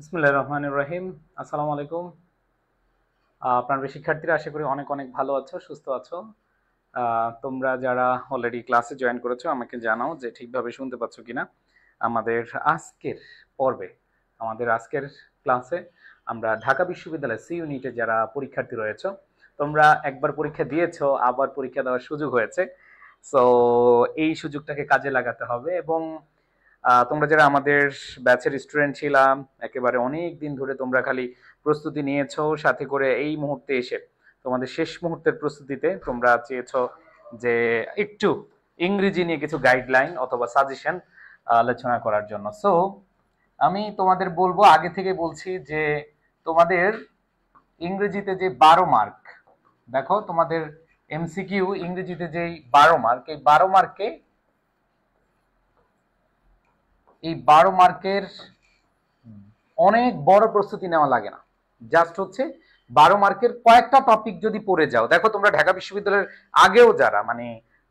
বিসমিল্লাহির রহমানির রহিম। আসসালামু আলাইকুম। প্রাণপ্রিয় শিক্ষার্থীরা, আশা করি অনেক অনেক ভালো আছো, সুস্থ আছো। তোমরা যারা অলরেডি ক্লাসে জয়েন করেছো আমাকে জানাও যে ঠিকভাবে শুনতে পাচ্ছ কিনা। আমাদের আজকের পর্বে, আমাদের আজকের ক্লাসে আমরা ঢাকা বিশ্ববিদ্যালয় সি ইউনিটে যারা পরীক্ষার্থী রয়েছে, তোমরা একবার পরীক্ষা দিয়েছো, আবার পরীক্ষা দেওয়ার সুযোগ হয়েছে। সো এই সুযোগটাকে কাজে লাগাতে হবে এবং তোমরা যারা আমাদের ব্যাচের স্টুডেন্ট ছিলাম, একেবারে অনেক দিন ধরে তোমরা খালি প্রস্তুতি নিয়েছো, সাথে করে এই মুহূর্তে এসে তোমাদের শেষ মুহূর্তের প্রস্তুতিতে তোমরা চেয়েছো যে একটু ইংরেজি নিয়ে কিছু গাইডলাইন অথবা সাজেশন আলোচনা করার জন্য। সো আমি তোমাদের বলবো, আগে থেকে বলছি যে তোমাদের ইংরেজিতে যে 12 মার্ক, দেখো তোমাদের এমসিকিউ ইংরেজিতে যে 12 মার্ক, এই 12 মার্কে এই 12 মার্কের অনেক বড় প্রস্তুতি নেওয়া লাগে না। জাস্ট হচ্ছে 12 মার্কের কয়েকটা টপিক যদি পড়ে যাও, দেখো তোমরা ঢাকা বিশ্ববিদ্যালয়ের আগেও যারা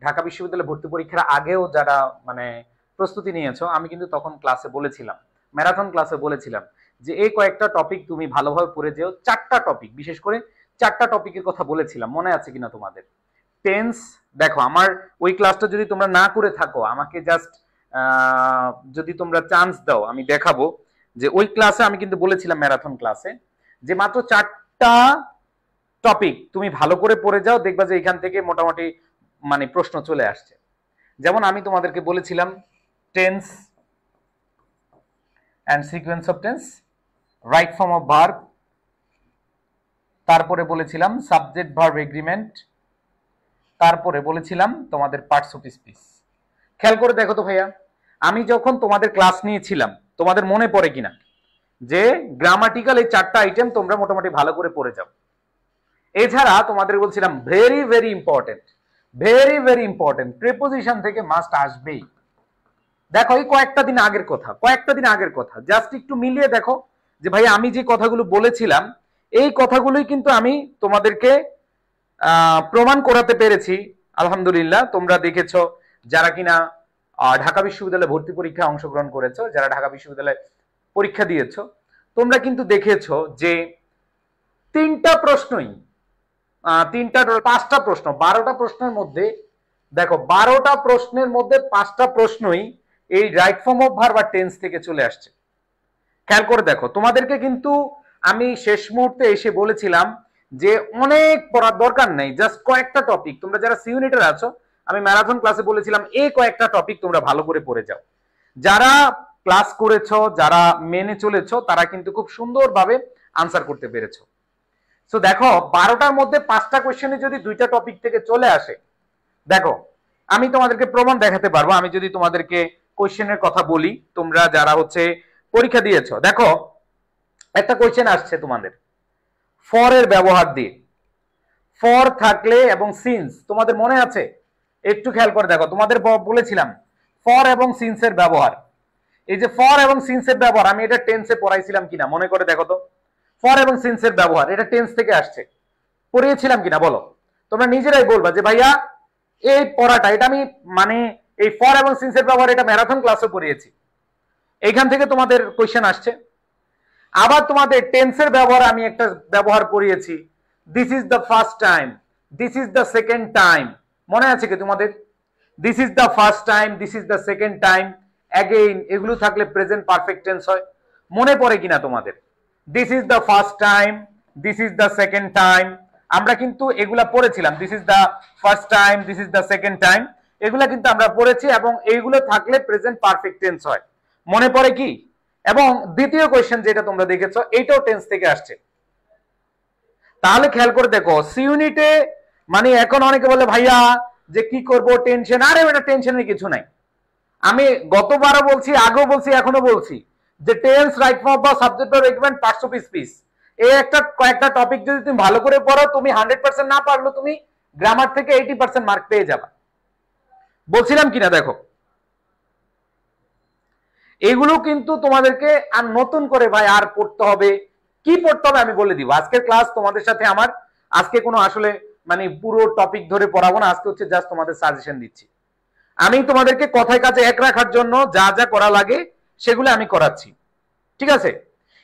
ঢাকা বিশ্ববিদ্যালয় ভর্তি পরীক্ষার আগেও যারা প্রস্তুতি নিয়েছো, আমি কিন্তু তখন ক্লাসে বলেছিলাম, ম্যারাথন ক্লাসে বলেছিলাম যে এই কয়েকটা টপিক তুমি ভালোভাবে পড়ে যেও। 4টা টপিক, বিশেষ করে 4টা টপিকের কথা বলেছিলাম, মনে আছে কিনা তোমাদের? টেন্স, দেখো আমার ওই ক্লাসটা যদি তোমরা না করে থাকো, আমাকে জাস্ট যদি তোমরা চান্স দাও, আমি দেখাবো যে ওই ক্লাসে আমি কিন্তু বলেছিলাম, ম্যারাথন ক্লাসে, যে মাত্র 4টা টপিক তুমি ভালো করে পড়ে যাও, দেখবা যে এখান থেকে মোটামুটি প্রশ্ন চলে আসছে। যেমন আমি তোমাদেরকে বলেছিলাম tense and sequence of tense, right form of verb, তারপরে বলেছিলাম সাবজেক্ট ভার্ব এগ্রিমেন্ট, তারপরে বলেছিলাম তোমাদের পার্টস অফ স্পিচ। খেয়াল করে দেখো তো ভাইয়া, আমি যখন তোমাদের ক্লাস নিয়েছিলাম, তোমাদের মনে পড়ে কিনা যে গ্রামাটিক্যাল এই 4টা আইটেম তোমরা মোটামুটি ভালো করে পড়ে যাও। এছাড়া তোমাদের বলছিলাম very very important, very very important, preposition থেকে মাস্ট আসবেই। দেখো এই কয়েকটা দিন আগের কথা, জাস্ট একটু মিলিয়ে দেখো যে ভাই আমি যে কথাগুলো বলেছিলাম, এই কথাগুলোই কিন্তু আমি তোমাদেরকে প্রমাণ করাতে পেরেছি। আলহামদুলিল্লাহ, তোমরা দেখেছো যারা কিনা ঢাকা বিশ্ববিদ্যালয়ে ভর্তি পরীক্ষায় অংশগ্রহণ করেছো, যারা ঢাকা বিশ্ববিদ্যালয়ে পরীক্ষা দিয়েছো, তোমরা কিন্তু দেখেছো যে 3টা প্রশ্নই, 5টা প্রশ্ন, 12টা প্রশ্নের মধ্যে, দেখো 12টা প্রশ্নের মধ্যে 5টা প্রশ্নই এই রাইট ফর্ম অফ ভার্ব বা টেন্স থেকে চলে আসছে। খেয়াল করে দেখো, তোমাদেরকে কিন্তু আমি শেষ মুহূর্তে এসে বলেছিলাম যে অনেক পড়ার দরকার নেই, জাস্ট কয়েকটা টপিক, তোমরা যারা সি ইউনিটের আছো, আমি ম্যারাথন ক্লাসে বলেছিলাম এই কয়েকটা টপিক তোমরা ভালো করে পড়ে যাও। যারা ক্লাস করেছো, যারা মেনে চলেছো, তারা কিন্তু খুব সুন্দরভাবে আনসার করতে পেরেছো। সো দেখো 12টার মধ্যে 5টা কোয়েশ্চেনে যদি 2টা টপিক থেকে চলে আসে, দেখো আমি তোমাদেরকে প্রমাণ দেখাতে পারবো। আমি যদি তোমাদেরকে কোয়েশ্চেনের কথা বলি, তোমরা যারা পরীক্ষা দিয়েছো, দেখো একটা কোয়েশ্চেন আসছে তোমাদের ফর এর ব্যবহার দিয়ে। ফর থাকলে এবং সিন্স, তোমাদের মনে আছে? একটু খেয়াল করে দেখো, তোমাদের বলেছিলাম ফর এবং সিন্স এর ব্যবহার। এই যে ফর এবং সিন্স এর ব্যবহার, আমি এটা টেন্সে পড়াইছিলাম কিনা মনে করে দেখো তো। ফর এবং সিন্স এর ব্যবহার, এটা টেন্স থেকে আসছে, পড়িয়েছিলাম কিনা বলো? তোমরা নিজেরাই বলবা যে ভাইয়া এই পড়াটা, এটা আমি এই ফর এবং সিন্স এর ব্যবহার এটা ম্যারাথন ক্লাসে পড়িয়েছি, এইখান থেকে তোমাদের কোয়েশ্চেন আসছে। আবার তোমাদের টেন্সের ব্যবহার আমি একটা ব্যবহার করিয়েছি, this is the first time, this is the second time, মনে আছে কি তোমাদের? This is the first time, this is the second time, again, এগুলো থাকলে প্রেজেন্ট পারফেক্ট টেন্স হয়। মনে পড়ে কিনা তোমাদের? This is the first time, this is the second time, আমরা কিন্তু এগুলা পড়েছিলাম। This is the first time, this is the second time, এগুলা কিন্তু আমরা পড়েছি, এবং এইগুলো থাকলে প্রেজেন্ট পারফেক্ট টেন্স হয়। মনে পড়ে কি? এবং দ্বিতীয় কোয়েশ্চেন যেটা তোমরা দেখেছো, এইটাও টেন্স থেকে আসছে। তাহলে খেয়াল করে দেখো, সি ইউনিটে এখন অনেকে বলে ভাইয়া যে কি করব, টেনশন। আরে এটা টেনশনের কিছু নাই। আমি গতবারও বলছি, আগেও বলছি, এখনো বলছি যে টেন্স, রাইট ফর্ম বা subject verb agreement, parts of speech, এই কয়েকটা টপিক যদি তুমি ভালো করে পড়ো, তুমি 100% না পারলেও তুমি গ্রামার থেকে 80% মার্ক পেয়ে যাবে। বলছিলাম কিনা দেখো, এগুলো কিন্তু তোমাদেরকে আর নতুন করে ভাই আর পড়তে হবে, কি পড়তে হবে আমি বলে দিব। আজকের ক্লাস তোমাদের সাথে আমার, আজকে কোনো আসলে পুরো টপিক ধরে পড়াবো না, আজকে হচ্ছে জাস্ট তোমাদের সাজেশন দিচ্ছি। আমি তোমাদেরকে কথায় কাজে এক রাখার জন্য যা যা করা লাগে সেগুলো আমি করাচ্ছি, ঠিক আছে?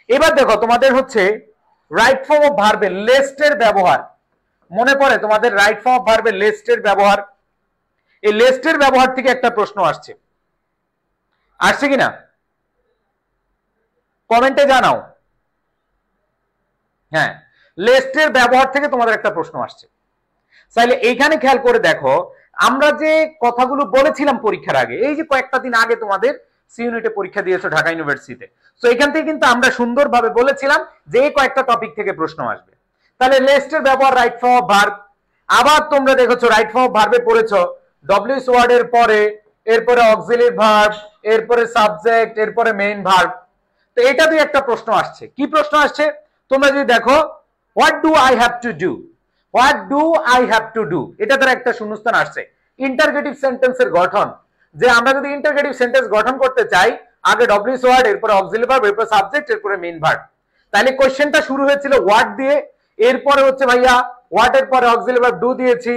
এবার দেখো তোমাদের হচ্ছে রাইট ফর্ম অফ ভার্বের লেস্টের ব্যবহার মনে পড়ে তোমাদের? রাইট ফর্ম অফ ভার্বের লেস্টের ব্যবহার, এই লেস্টের ব্যবহার থেকে একটা প্রশ্ন আসছে, আসছে কিনা কমেন্টে জানাও। হ্যাঁ, লেস্টের ব্যবহার থেকে তোমাদের একটা প্রশ্ন আসছে। তাহলে এইখানে খেয়াল করে দেখো, আমরা যে কথাগুলো বলেছিলাম পরীক্ষার আগে, এই যে কয়েকটা দিন আগে তোমাদের সি ইউনিটে পরীক্ষা দিয়েছো ঢাকা ইউনিভার্সিটিতে, তো এখান থেকে কিন্তু আমরা সুন্দরভাবে বলেছিলাম যে এই কয়েকটা টপিক থেকে প্রশ্ন আসবে। তাহলে লেস্টের ব্যবহার রাইট ফর্ম অফ ভার্ব, আবার তোমরা দেখেছো রাইট ফর্ম অফ ভার্বে পড়েছো ডব্লিউএস ওয়ার্ডের পরে, এরপরে অক্সিলিয়ারি ভার্ব, এরপরে সাবজেক্ট, এরপরে মেইন ভার্ব। তো এটা দিয়ে একটা প্রশ্ন আসছে। কি প্রশ্ন আসছে তোমরা যদি দেখো, what do I have to do, what do I have to do, এটা দ্বারা একটা শূন্যস্থান আসছে। ইন্টারগেটিভ সেন্টেন্সের গঠন, যে আমরা যদি ইন্টারগেটিভ সেন্টেন্স গঠন করতে চাই, আগে ডব্লিউএস ওয়ার্ড, এরপরে অক্সিলিয়ারি ভার্ব, এরপরে সাবজেক্ট, এরপরে মেইন ভার্ব। তাহলে কোশ্চেনটা শুরু হয়েছিল হোয়াট দিয়ে, এরপরে হচ্ছে ভাইয়া হোয়াট এর পরে অক্সিলিয়ারি ভার্ব ডু দিয়েছি,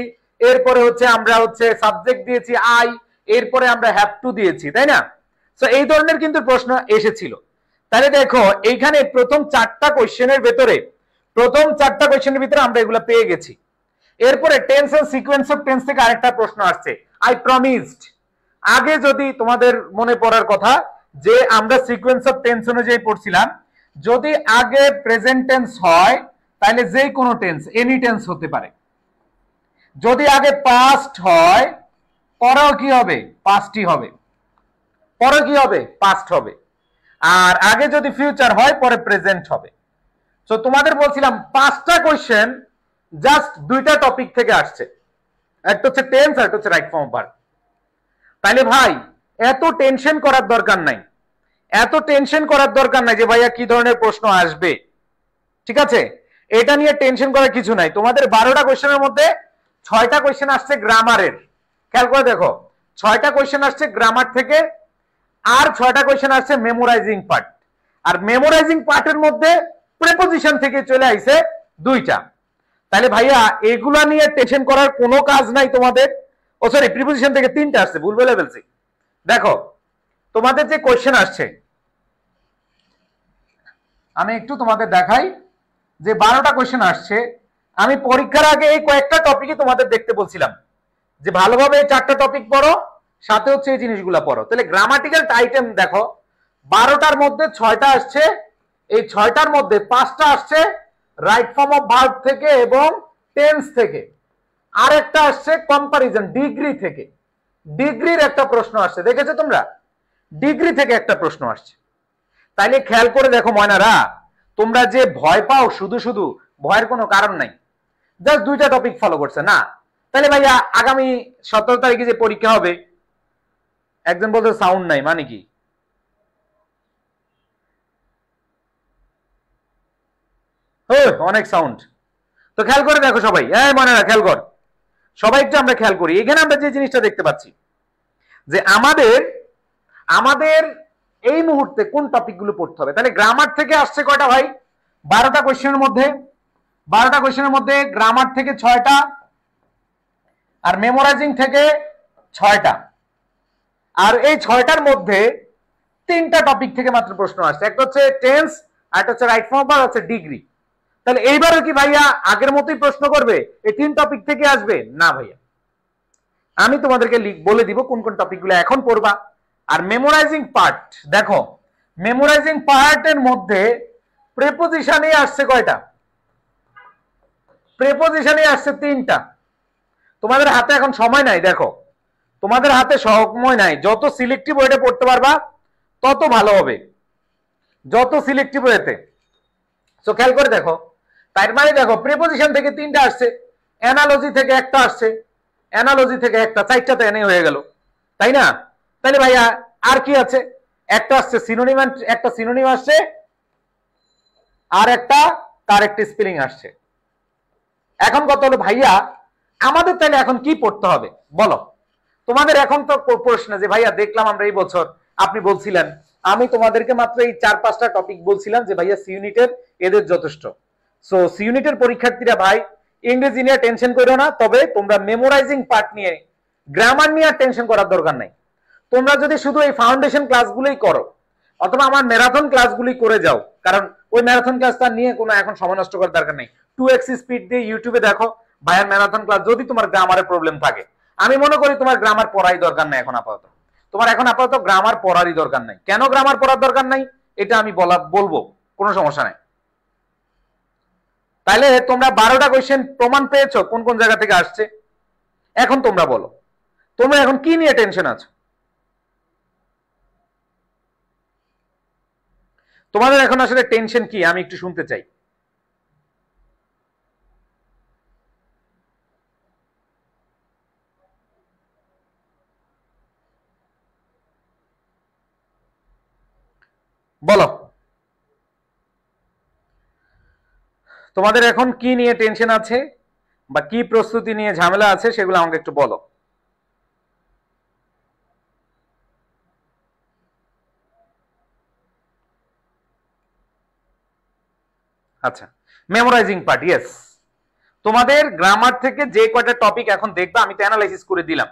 এরপরে হচ্ছে আমরা হচ্ছে সাবজেক্ট দিয়েছি আই, এরপরে আমরা হ্যাভ টু দিয়েছি, তাই না? তো এই ধরনের কিন্তু প্রশ্ন এসেছিল। তাহলে দেখো এইখানে প্রথম চারটা কোশ্চেনের ভিতরে আমরা এগুলো পেয়ে গেছি। এরপরে tense and sequence of tense থেকে আরেকটা প্রশ্ন আসছে, আই প্রমিসড। আগে যদি তোমাদের মনে পড়ার কথা যে আমরা সিকোয়েন্স অফ টেন্স অনুযায়ী পড়ছিলাম, যদি আগে প্রেজেন্ট টেন্স হয় তাহলে যে কোনো টেন্স, এনি টেন্স হতে পারে। যদি আগে পাস্ট হয় পরেও কি হবে? পাস্টই হবে, পরে কি হবে? পাস্ট হবে। আর আগে যদি ফিউচার হয় পরে প্রেজেন্ট হবে। তো তোমাদের বলছিলাম পাঁচটা কোশ্চেন জাস্ট দুইটা টপিক থেকে আসছে, একটা হচ্ছে টেন্স আর একটা হচ্ছে রাইট ফর্ম অফ ভার্ব। তাহলে ভাই এত টেনশন করার দরকার নাই, এত টেনশন করার দরকার নাই যে ভাইয়া কি ধরনের প্রশ্ন আসবে, ঠিক আছে? এটা নিয়ে টেনশন করার কিছু নাই। তোমাদের 12টা কোশ্চেনের মধ্যে 6টা কোশ্চেন আসছে গ্রামারের, খেয়াল করে দেখো 6টা কোশ্চেন আসছে গ্রামার থেকে, আর 6টা কোশ্চেন আসছে মেমোরাইজিং পার্ট। আর মেমোরাইজিং পার্টের মধ্যে প্রিপোজিশন থেকে চলে আইছে 2টা। তাহলে ভাইয়া এগুলা নিয়ে টেনশন করার কোনো কাজ নাই তোমাদের। ও সরি, প্রিপোজিশন থেকে 3টা আসছে, ভুল বলে ফেলছি। দেখো তোমাদের যে কোশ্চেন আসছে আমি একটু তোমাদের দেখাই, যে 12টা কোশ্চেন আসছে। আমি পরীক্ষার আগে এই কয়েকটা টপিকই তোমাদের দেখতে বলছিলাম যে ভালোভাবে এই 4টা টপিক পড়ো, সাথে হচ্ছে এই জিনিসগুলো পড়ো। তাহলে গ্রামাটিক্যাল আইটেম দেখো 12টার মধ্যে 6টা আসছে, এই 6টার মধ্যে 5টা আসছে রাইট ফর্ম অফ ভার্ব থেকে এবং টেন্স থেকে, আর একটা আসছে কম্পারিজন ডিগ্রি থেকে। ডিগ্রির একটা প্রশ্ন আসছে, দেখেছো তোমরা? ডিগ্রি থেকে একটা প্রশ্ন আসছে। তাইলে খেয়াল করে দেখো ময়নারা, তোমরা যে ভয় পাও শুধু শুধু, ভয়ের কোনো কারণ নাই, জাস্ট 2টা টপিক ফলো করছে না। তাহলে ভাইয়া আগামী 17 তারিখে যে পরীক্ষা হবে, একজন বলতে সাউন্ড নাই মানে কি? অনেক সাউন্ড। তো খেয়াল করে দেখো সবাই, মনে না খেয়াল কর সবাই, একটু আমরা খেয়াল করি। এখানে আমরা যে জিনিসটা দেখতে পাচ্ছি যে আমাদের এই মুহূর্তে কোন টপিকগুলো পড়তে হবে। তাহলে গ্রামার থেকে আসছে কয়টা ভাই? 12টা কোশ্চেনের মধ্যে, 12টা কোশ্চেনের মধ্যে গ্রামার থেকে 6টা, আর মেমোরাইজিং থেকে 6টা। আর এই 6টার মধ্যে 3টা টপিক থেকে মাত্র প্রশ্ন আসছে, একটা হচ্ছে টেন্স, আর একটা হচ্ছে রাইট ফর্ম আর হচ্ছে ডিগ্রি। তাহলে এইবারও কি ভাইয়া আগের মতোই প্রশ্ন করবে? এই 3 টপিক থেকে আসবে না ভাইয়া, আমি তোমাদেরকে বলে দিব কোন কোন টপিকগুলো এখন পড়বা। আর মেমোরাইজিং পার্ট দেখো, মেমোরাইজিং পার্টের মধ্যে প্রিপোজিশনই আসছে কয়টা? প্রিপোজিশনই আসছে 3টা। তোমাদের হাতে এখন সময় নাই, দেখো তোমাদের হাতে সময় নাই, যত সিলেক্টিভ ওয়েতে পড়তে পারবা তত ভালো হবে, যত সিলেক্টিভ ওয়েতে। সো খেয়াল করে দেখো, তার মানে দেখো প্রিপোজিশন থেকে 3টা আসছে, অ্যানালজি থেকে একটা আসছে, অ্যানালজি থেকে একটা, 4টা তো এনে হয়ে গেল, তাই না? তাহলে ভাইয়া আর কি আছে? একটা আসছে সিনোনিম, একটা সিনোনিম আসছে, আর একটা কারেক্ট স্পেলিং আসছে। এখন কত হলো ভাইয়া, আমাদের তাহলে এখন কি পড়তে হবে বলো? তোমাদের এখন তো প্রশ্ন যে ভাইয়া দেখলাম আমরা এই বছর, আপনি বলছিলেন, আমি তোমাদেরকে মাত্র এই 4-5টা টপিক বলছিলাম যে ভাইয়া সি ইউনিটের এদের যথেষ্ট। সো সি ইউনিটের পরীক্ষার্থীরা ভাই ইংরেজি নিয়ে টেনশন করো না, তবে তোমরা মেমোরাইজিং পার্ট নিয়ে, গ্রামার নিয়ে টেনশন করার দরকার নাই। তোমরা যদি শুধু এই ফাউন্ডেশন ক্লাসগুলোই করো অথবা আমার ম্যারাথন ক্লাসগুলি করে যাও, কারণ ওই ম্যারাথন ক্লাসটা নিয়ে কোনো এখন সময় নষ্ট করার দরকার নেই। 2x স্পিড দিয়ে ইউটিউবে দেখো ভাইয়ের ম্যারাথন ক্লাস। যদি তোমার গ্রামারের প্রবলেম থাকে, আমি মনে করি তোমার গ্রামার পড়াই দরকার নাই এখন আপাতত। তোমার এখন আপাতত গ্রামার পড়ারই দরকার নাই। কেন গ্রামার পড়ার দরকার নাই এটা আমি বলবো, কোনো সমস্যা নাই। তাহলে তোমরা 12টা কোয়েশ্চেন প্রমাণ পেয়েছো কোন কোন জায়গা থেকে আসছে। এখন তোমরা বলো, তোমরা এখন কি নিয়ে টেনশন আছো? তোমাদের এখন আসলে টেনশন কি আমি একটু শুনতে চাই। বলো তোমাদের এখন কি নিয়ে টেনশন আছে বা কি প্রস্তুতি নিয়ে ঝামেলা আছে সেগুলো আমাকে একটু বলো। আচ্ছা, মেমোরাইজিং পার্ট, ইয়েস। তোমাদের গ্রামার থেকে যে কয়টা টপিক এখন দেখবা আমি তো অ্যানালাইসিস করে দিলাম,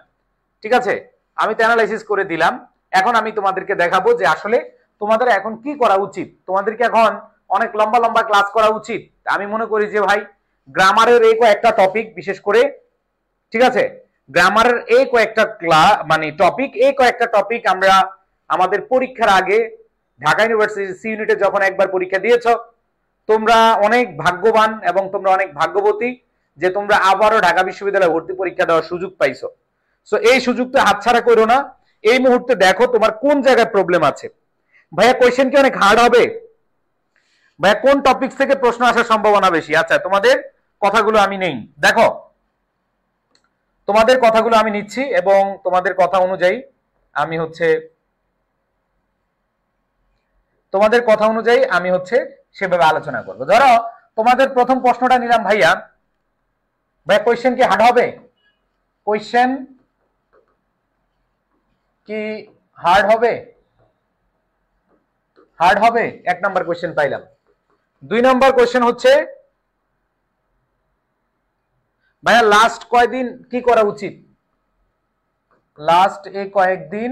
ঠিক আছে? আমি তো অ্যানালাইসিস করে দিলাম। এখন আমি তোমাদেরকে দেখাবো যে আসলে তোমাদের এখন কি করা উচিত। তোমাদেরকে এখন অনেক লম্বা লম্বা ক্লাস করা উচিত? আমি মনে করি যে ভাই গ্রামারের এই কয়েকটা টপিক বিশেষ করে, ঠিক আছে, গ্রামারের এই কয়েকটা কয়েকটা টপিক আমরা আমাদের পরীক্ষার আগে ঢাকা ইউনিভার্সিটি সি ইউনিটে যখন একবার পরীক্ষা দিয়েছো, তোমরা অনেক ভাগ্যবান এবং তোমরা অনেক ভাগ্যবতী যে তোমরা আবারও ঢাকা বিশ্ববিদ্যালয়ে ভর্তি পরীক্ষা দেওয়ার সুযোগ পাইছো। সো এই সুযোগটা হাতছাড়া করো না। এই মুহূর্তে দেখো তোমার কোন জায়গায় প্রবলেম আছে। ভাইয়া কোয়েশ্চেন কি অনেক হার্ড হবে? ভাইয়া কোন টপিক থেকে প্রশ্ন আসার সম্ভাবনা বেশি? আচ্ছা, তোমাদের কথাগুলো আমি নেই, দেখো তোমাদের কথাগুলো আমি নিচ্ছি এবং তোমাদের কথা অনুযায়ী আমি সেভাবে আলোচনা করব। ধরো তোমাদের প্রথম প্রশ্নটা নিলাম, ভাইয়া কোয়েশ্চেন কি হার্ড হবে? কোয়েশ্চেন কি হার্ড হবে? হার্ড হবে, 1 নাম্বার কোয়েশ্চেন পাইলাম। 2 নাম্বার কোয়েশ্চেন হচ্ছে ভাইয়া লাস্ট কয়দিন কি করা উচিত? লাস্ট এই কয়েকদিন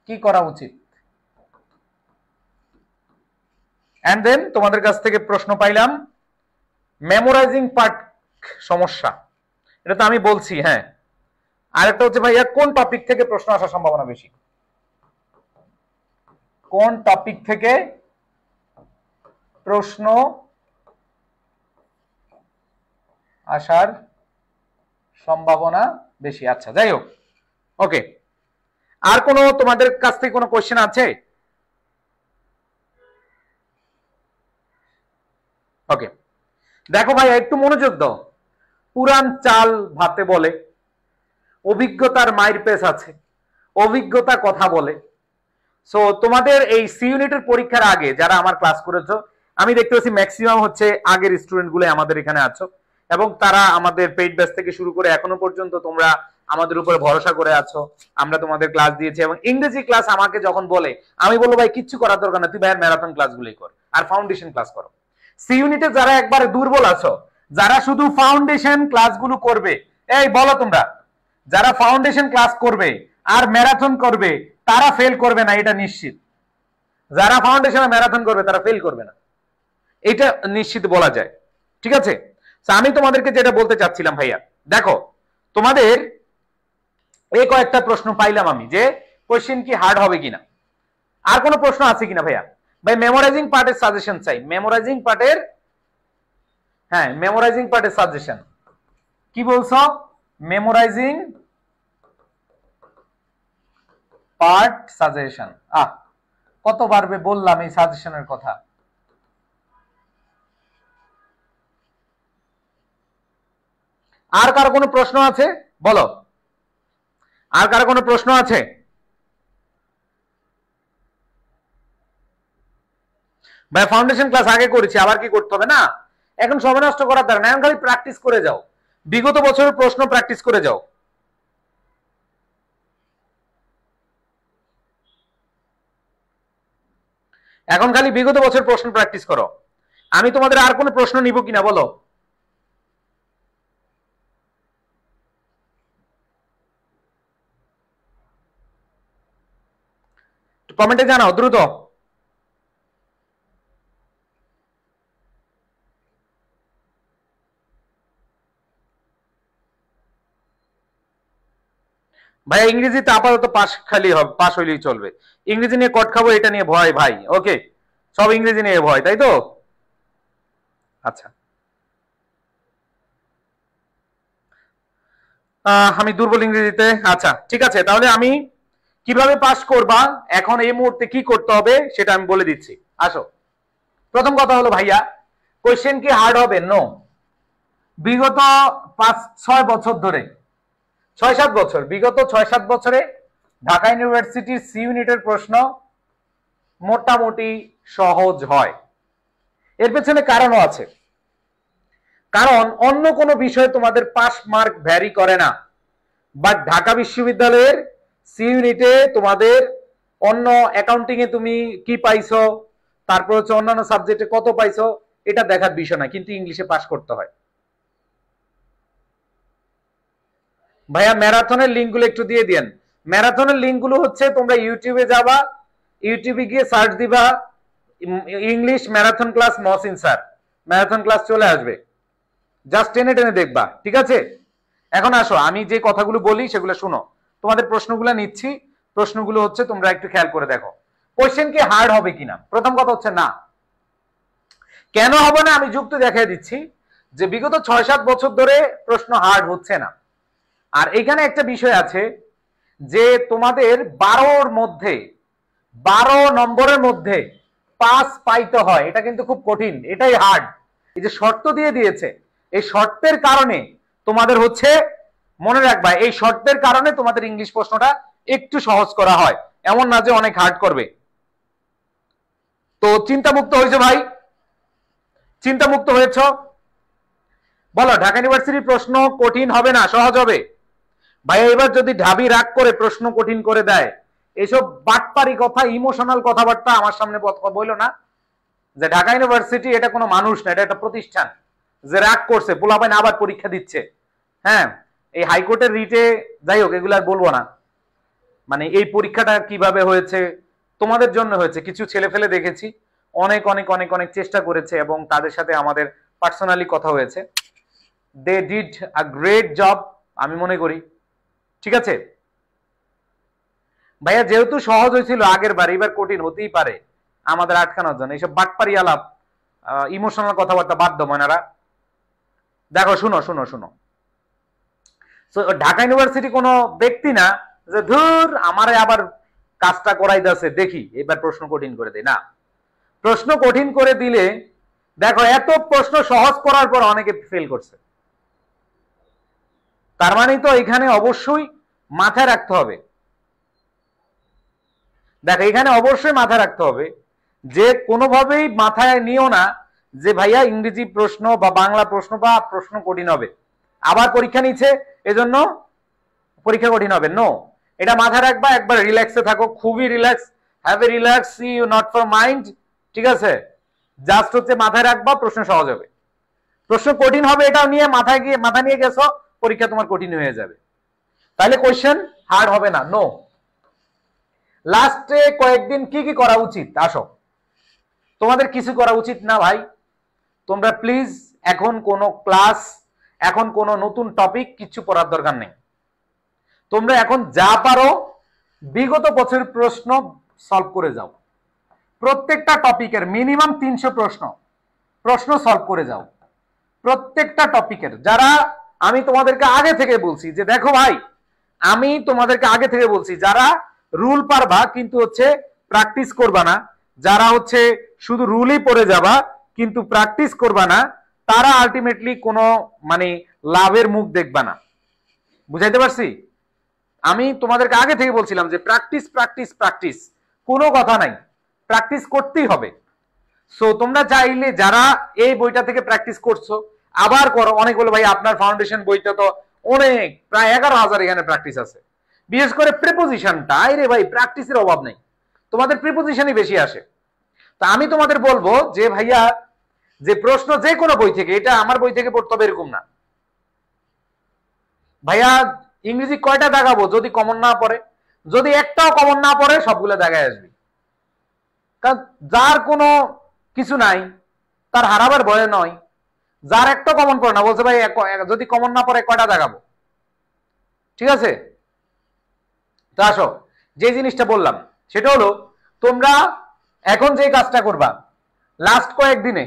কি করা উচিত? এন্ড দেন তোমাদের কাছ থেকে প্রশ্ন পাইলাম মেমোরাইজিং পার্ট সমস্যা, এটা তো আমি বলছি, হ্যাঁ। আরেকটা হচ্ছে ভাইয়া কোন টপিক থেকে প্রশ্ন আসার সম্ভাবনা বেশি? কোন টপিক থেকে প্রশ্ন আসার সম্ভাবনা বেশি? আচ্ছা, যাই হোক, ওকে। আর কোনো তোমাদের কাছ থেকে কোনো কোশ্চেন আছে? ওকে, দেখো ভাই একটু মনোযোগ দাও। পুরান চাল ভাতে বলে, অভিজ্ঞতার মায়ের পেস আছে, অভিজ্ঞতা কথা বলে। সো তোমাদের এই সি ইউনিটের পরীক্ষার আগে যারা আমার ক্লাস করেছো, আমি দেখতে পাচ্ছি ম্যাক্সিমাম হচ্ছে আগের স্টুডেন্ট গুলো আমাদের এখানে আছো এবং তারা আমাদের পেইড ব্যাচ থেকে শুরু করে এখনো পর্যন্ত তোমরা আমাদের উপরে ভরসা করে আছো। আমরা তোমাদের ক্লাস দিয়েছি এবং ইংরেজি ক্লাস আমাকে যখন বলে আমি বলবো ভাই কিচ্ছু করার দরকার না, তুই ভাইয়ের ম্যারাথন ক্লাসগুলোই কর আর ফাউন্ডেশন ক্লাস করো। সি ইউনিটে যারা একবারে দুর্বল আছো, যারা শুধু ফাউন্ডেশন ক্লাসগুলো করবে, এই বলো তোমরা, যারা ফাউন্ডেশন ক্লাস করবে আর ম্যারাথন করবে তারা ফেল করবে না, এটা নিশ্চিত। যারা ফাউন্ডেশনে ম্যারাথন করবে তারা ফেল করবে না, এটা নিশ্চিত বলা যায়, ঠিক আছে? আমি তোমাদেরকে যেটা বলতে চাচ্ছিলাম ভাইয়া, দেখো তোমাদের এই কয়েকটা প্রশ্ন পাইলাম আমি যে কোশ্চেন কি হার্ড হবে কিনা। আর কোনো প্রশ্ন আছে কিনা ভাইয়া? ভাই মেমোরাইজিং পার্টের সাজেশন চাই, মেমোরাইজিং পার্টের, হ্যাঁ মেমোরাইজিং পার্টের সাজেশন। কি বলছো? Memorising part suggestion. কতবার বললাম এই সাজেশনের কথা। আর কারো কোনো প্রশ্ন আছে? বলো, আর কারো কোনো প্রশ্ন আছে? ভাই ফাউন্ডেশন ক্লাস আগে করেছি, আবার কি করতে হবে? না, এখন সময় নষ্ট করার দরকার না, এখন খালি প্র্যাকটিস করে যাও, বিগত বছরের প্রশ্ন প্র্যাকটিস করে যাও। এখন খালি বিগত বছর প্রশ্ন প্র্যাকটিস করো। আমি তোমাদের আর কোনো প্রশ্ন নিব কিনা বলো। কমেন্টে জানাও দ্রুত। ভাইয়া ইংরেজিতে আপাতত পাস খালি হবে, পাস হইলেই চলবে। ইংরেজি নিয়ে কট খাবো এটা নিয়ে ভয় ভাই। ওকে, সব ইংরেজি নিয়ে ভয়, তাই তো? আচ্ছা, আমি দুর্বল ইংরেজিতে। আচ্ছা ঠিক আছে, তাহলে আমি কিভাবে পাস করবা এখন এই মুহূর্তে কি করতে হবে সেটা আমি বলে দিচ্ছি। আসো, প্রথম কথা হলো ভাইয়া, কোশ্চেন কি হার্ড হবে? নো। বিগত 5-6 বছর ধরে, 6-7 বছর, বিগত 6-7 বছরে ঢাকা ইউনিভার্সিটির সি ইউনিটের প্রশ্ন মোটামুটি সহজ হয়। এর পেছনে কারণও আছে, কারণ অন্য কোনো বিষয়ে তোমাদের পাস মার্ক ভ্যারি করে না, বাট ঢাকা বিশ্ববিদ্যালয়ের সি ইউনিটে তোমাদের অন্য অ্যাকাউন্টিং এ তুমি কি পাইছো, তারপর হচ্ছে অন্যান্য সাবজেক্টে কত পাইছো, এটা দেখার বিষয় না, কিন্তু ইংলিশে পাস করতে হয়। ভাইয়া ম্যারাথনের লিঙ্কগুলো একটু দিয়ে দেন। ম্যারাথনের লিঙ্কগুলো হচ্ছে তোমরা ইউটিউবে যাবা, ইউটিউবে গিয়ে সার্চ দিবা English marathon class Mohsin sir, marathon class চলে আসবে, জাস্ট টেনে টেনে দেখবা, ঠিক আছে? এখন আসো, আমি যে কথাগুলো বলি সেগুলো শুনো, তোমাদের প্রশ্নগুলো নিচ্ছি, প্রশ্নগুলো হচ্ছে তোমরা একটু খেয়াল করে দেখো কোশ্চেন কি হার্ড হবে কিনা। প্রথম কথা হচ্ছে না। কেন হবে না আমি যুক্তি দেখিয়ে দিচ্ছি, যে বিগত 6-7 বছর ধরে প্রশ্ন হার্ড হচ্ছে না। আর এখানে একটা বিষয় আছে যে তোমাদের 12 নম্বরের মধ্যে পাস পাইতে হয়, এটা কিন্তু খুব কঠিন, এটাই হার্ড। এই যে শর্ত দিয়ে দিয়েছে, এই শর্তের কারণে তোমাদের হচ্ছে, মনে রাখবা, এই শর্তের কারণে তোমাদের ইংলিশ প্রশ্নটা একটু সহজ করা হয়, এমন না যে অনেক হার্ড করবে। তো চিন্তামুক্ত হয়েছে ভাই? চিন্তামুক্ত হয়েছ? বলো, ঢাকা ইউনিভার্সিটির প্রশ্ন কঠিন হবে না সহজ হবে? ভাইয়া এবার যদি ঢাবি রাগ করে প্রশ্ন কঠিন করে দেয়, এসব বাটপারি কথা, ইমোশনাল কথাবার্তা আমার সামনে বইলো না, যে ঢাকা ইউনিভার্সিটি এটা কোনো মানুষ না, এটা একটা প্রতিষ্ঠান, যে রাগ করছে পোলাপাইন আবার পরীক্ষা দিচ্ছে। হ্যাঁ, এই হাইকোর্টের রিটে, যাই হোক এগুলো আর বলবো না। মানে এই পরীক্ষাটা কিভাবে হয়েছে, তোমাদের জন্য হয়েছে। কিছু ছেলে ফেলে দেখেছি অনেক অনেক অনেক অনেক চেষ্টা করেছে, এবং তাদের সাথে আমাদের পার্সোনালি কথা হয়েছে। They did a great job আমি মনে করি, ঠিক আছে? ভাইয়া যেহেতু সহজ হয়েছিল আগের বার, এবার কঠিন হতেই পারে, আমাদের আটকানোর জন্য এইসব বাটপারি আলাপ, ইমোশনাল কথাবার্তা বাদ দাও ময়নারা। দেখো, শুনো শুনো শুনো, ঢাকা ইউনিভার্সিটি কোনো ব্যক্তি না যে ধুর আমারে আবার কাজটা করাইতেছে, দেখি এবার প্রশ্ন কঠিন করে দেয়। না, প্রশ্ন কঠিন করে দিলে, দেখো এত প্রশ্ন সহজ করার পর অনেকে ফেল করছে, তার মানে তো এখানে অবশ্যই মাথায় রাখতে হবে, দেখো এখানে অবশ্যই মাথায় রাখতে হবে যে কোনোভাবেই মাথায় নিও না যে ভাইয়া ইংরেজি প্রশ্ন বা বাংলা প্রশ্ন বা প্রশ্ন কঠিন হবে, আবার পরীক্ষা নিচ্ছে এজন্য পরীক্ষা কঠিন হবে। নো, এটা মাথায় রাখবা, একবার রিল্যাক্সে থাকো, খুবই relax, have a relax, see you not for mind, ঠিক আছে? জাস্ট হচ্ছে মাথায় রাখবা প্রশ্ন সহজ হবে, প্রশ্ন কঠিন হবে এটাও নিয়ে মাথা নিয়ে গেছো, পরীক্ষা তোমার কঠিন হয়ে যাবে, তাহলে কোশ্চেন হার্ড হবে না। নো। লাস্টে কয়েকদিন কি কি করা উচিত, আসো, তোমাদের কিছু করা উচিত না ভাই। তোমরা প্লিজ এখন কোনো ক্লাস, এখন কোনো নতুন টপিক কিছু পড়ার দরকার নেই। তোমরা এখন যা পারো বিগত বছরের প্রশ্ন সলভ করে যাও, প্রত্যেকটা টপিকের মিনিমাম 300 প্রশ্ন সলভ করে যাও, প্রত্যেকটা টপিকের। যারা, আমি তোমাদেরকে আগে থেকে বলছি যে দেখো ভাই, আমি তোমাদেরকে আগে থেকে বলছি, যারা রুল পারবা কিন্তু হচ্ছে প্র্যাকটিস করবা না, যারা হচ্ছে শুধু রুলই পড়ে যাবা কিন্তু প্র্যাকটিস করবা না, তারা আলটিমেটলি কোনো মানে লাভের মুখ দেখবা না। বুঝাইতে পারছি? আমি তোমাদেরকে আগে থেকে বলছিলাম যে প্র্যাকটিস প্র্যাকটিস প্র্যাকটিস, কোনো কথা নাই, প্র্যাকটিস করতেই হবে। সো তোমরা চাইলে যারা এই বইটা থেকে প্র্যাকটিস করছো আবার করো, অনেক বলে ভাই আপনার ফাউন্ডেশন বইটা তো অনেক, প্রায় 11,000 এখানে প্র্যাকটিস আছে, বিশেষ করে প্রিপোজিশনটা, আরে ভাই প্র্যাকটিসের অভাব নেই, তোমাদের প্রিপোজিশনই বেশি আসে। তা আমি তোমাদের বলবো যে ভাইয়া, যে প্রশ্ন যে কোনো বই থেকে, এটা আমার বই থেকে পড়তে হবে এরকম না ভাইয়া। ইংরেজি কয়টা দেখাবো যদি কমন না পড়ে, যদি একটাও কমন না পড়ে সবগুলো দেখায় আসবি, যার কোনো কিছু নাই তার হারাবার ভয় নয়, যার একটা কমন পড়ে না বলছে ভাই যদি কমন না পড়ে কয়টা দেখাবো। ঠিক আছে, তো আসো যে জিনিসটা বললাম সেটা হলো তোমরা এখন যে কাজটা করবা লাস্ট কয়েকদিনে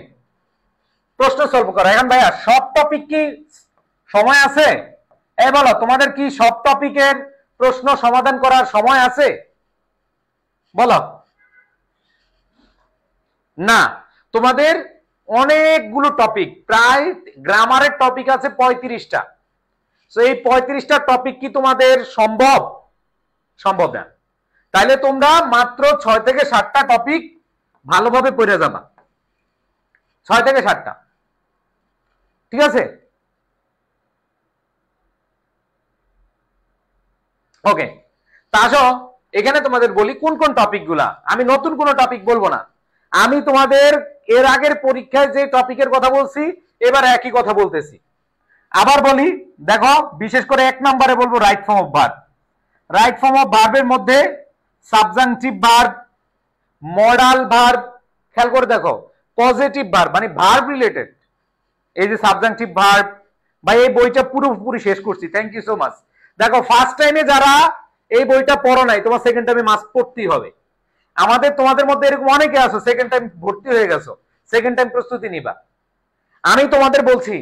প্রশ্ন সলভ করো। এখন ভাইয়া সব টপিক কি সময় আছে? বলো তোমাদের কি সব টপিকের প্রশ্ন সমাধান করার সময় আছে? বলো না, তোমাদের অনেকগুলো টপিক, প্রায় গ্রামারের টপিক আছে 35টা। তো এই 35টা টপিক কি তোমাদের সম্ভব? সম্ভব না। তাইলে তোমরা মাত্র 6 থেকে 7টা টপিক ভালোভাবে পড়ে যাবা, 6 থেকে 7টা। ঠিক আছে, ওকে। তা আসো এখানে তোমাদের বলি কোন কোন টপিক গুলা, আমি নতুন কোনো টপিক বলবো না, আমি তোমাদের এর আগের পরীক্ষায় যে টপিকের কথা বলছি এবার একই কথা বলতেছি। আবার বলি, দেখো বিশেষ করে 1 নম্বরে বলবো right form of verb. Right form of ভার্বের মধ্যে সাবজাংটিভ ভার্ব, মডাল ভার্ব, খেয়াল করে দেখো পজিটিভ ভার্ব মানে ভার্ব রিলেটেড, এই যে সাবজাংটিভ ভার্ব। ভাই এই বইটা পুরোপুরি শেষ করছি, থ্যাংক ইউ সো মাচ। দেখো ফার্স্ট টাইমে যারা এই বইটা পড়ো নাই তোমার সেকেন্ড টাইমে মাস্ক পড়তেই হবে। আমাদের তোমাদের মধ্যে এরকম অনেকে আছো সেকেন্ড টাইম ভর্তি হয়ে গেছো, সেকেন্ড টাইম প্রস্তুতি নিবা। আমি তোমাদের বলছি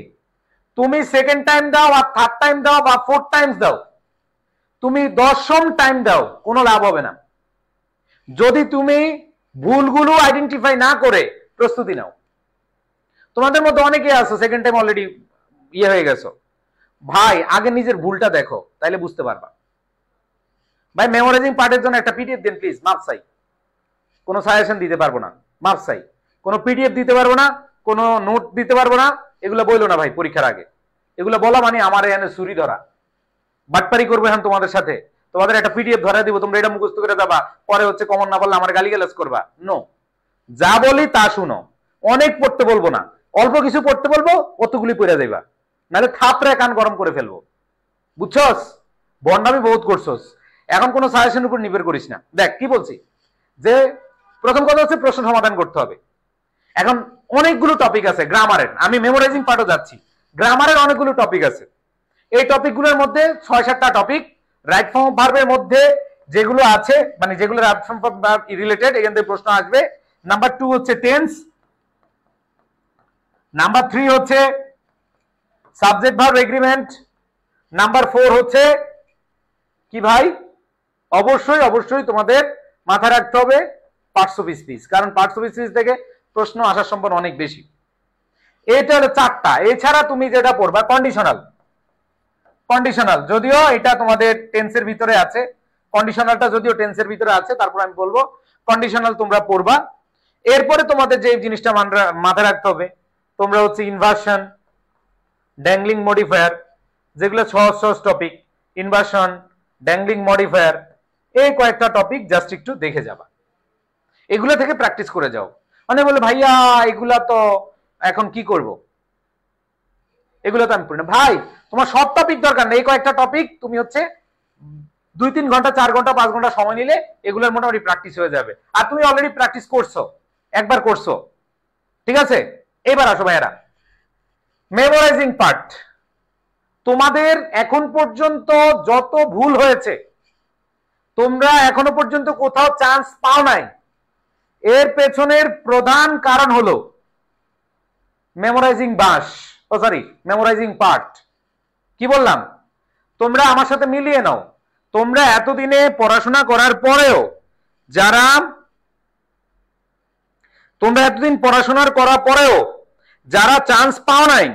তুমি সেকেন্ড টাইম দাও আর থার্ড টাইম দাও বা ফোর্থ টাইমস দাও, তুমি 10ম টাইম দাও, কোনো লাভ হবে না যদি তুমি ভুলগুলো আইডেন্টিফাই না করে প্রস্তুতি নাও। তোমাদের মধ্যে অনেকে আছো সেকেন্ড টাইম অলরেডি ইয়ে হয়ে গেছো। ভাই আগে নিজের ভুলটা দেখো, তাইলে বুঝতে পারবা। ভাই মেমোরাইজিং পার্টের জন্য একটা পিডিএফ দেন প্লিজ, মাপ চাই। কোনো সাজেশন দিতে পারবো না, মাপ চাই। কোনো পিডিএফ দিতে পারবো না, কোনো নোট দিতে পারবো না, এগুলো বললো না ভাই পরীক্ষার আগে। এগুলো বলা মানে আমার এখানে ছুরি ধরা, বাটপারি করবো এখন তোমাদের সাথে। তোমাদের একটা পিডিএফ ধরা দিব, তোমরা এটা মুখস্থ করে যাবা, পরে হচ্ছে কমন না পারলে আমার গালিগালাজ করবা। নো, যা বলি তা শুনো। অনেক পড়তে বলবো না, অল্প কিছু পড়তে বলবো, অতগুলি পড়ে যাইবা, নাহলে থাপড়ে কান গরম করে ফেলবো। বুঝছস? বন্ডামি বহুত করছস, এখন কোনো সাজেশনের উপর নির্ভর করিস না। দেখ কি বলছি, যে প্রথম কথা হচ্ছে প্রশ্ন সমাধান করতে হবে। এখন অনেকগুলো টপিক আছে গ্রামারের, আমি মেমোরাইজিং পার্টও যাচ্ছি। গ্রামারের অনেকগুলো টপিক আছে, এই টপিকগুলোর মধ্যে 6-7টা টপিক রাইট ফর্ম অফ ভার্বের মধ্যে যেগুলো আছে, মানে যেগুলো right form of verb related, এখান থেকে প্রশ্ন আসবে। নাম্বার 2 হচ্ছে টেন্স, নাম্বার 3 হচ্ছে সাবজেক্ট ভার্ব এগ্রিমেন্ট, নাম্বার 4 হচ্ছে কি ভাই, অবশ্যই অবশ্যই তোমাদের মাথায় রাখতে হবে পার্টস অফ স্পিচ, কারণ পার্টস অফ স্পিচ থেকে প্রশ্ন আসার সম্ভাবনা অনেক বেশি। এটা হলো 4টা। এছাড়া তুমি যেটা পড়বা কন্ডিশনাল, কন্ডিশনাল যদিও এটা তোমাদের টেন্সের ভিতরে আছে, কন্ডিশনালটা যদিও টেন্সের ভিতরে আছে, তারপর আমি বলবো কন্ডিশনাল তোমরা পড়বা। এরপরে তোমাদের যে জিনিসটা মাথায় রাখতে হবে, তোমরা হচ্ছে ইনভার্সন, ড্যাংলিং মডিফায়ার, যেগুলো সহজ সহজ টপিক, ইনভার্সন, ড্যাংলিং মডিফায়ার, এই কয়েকটা টপিক জাস্ট একটু দেখে যাবা, এগুলো থেকে প্র্যাকটিস করে যাও। মানে বলে ভাইয়া এগুলা তো এখন কি করব, এগুলো তো আমি পড়ি না। ভাই তোমার সব টপিক দরকার নেই, এই কয়েকটা টপিক তুমি হচ্ছে 2-3 ঘন্টা 4 ঘন্টা 5 ঘন্টা সময় নিলে এগুলোর মোটামুটি প্র্যাকটিস হয়ে যাবে। আর তুমি অলরেডি প্র্যাকটিস করছো, একবার করছো, ঠিক আছে। এবার আসো ভাইয়ারা, মেমোরাইজিং পার্ট। তোমাদের এখন পর্যন্ত যত ভুল হয়েছে, তোমরা এখনো পর্যন্ত কোথাও চান্স পাও নাই, এর পেছনের প্রধান কারণ হলো মেমোরাইজিং বাস, ও সরি মেমোরাইজিং পার্ট। কি বললাম? তোমরা আমার সাথে মিলিয়ে নাও, তোমরা এতদিনে পড়াশোনা করার পরেও যারা, তোমরা এতদিন পড়াশোনার করার পরেও যারা চান্স পাও নাই,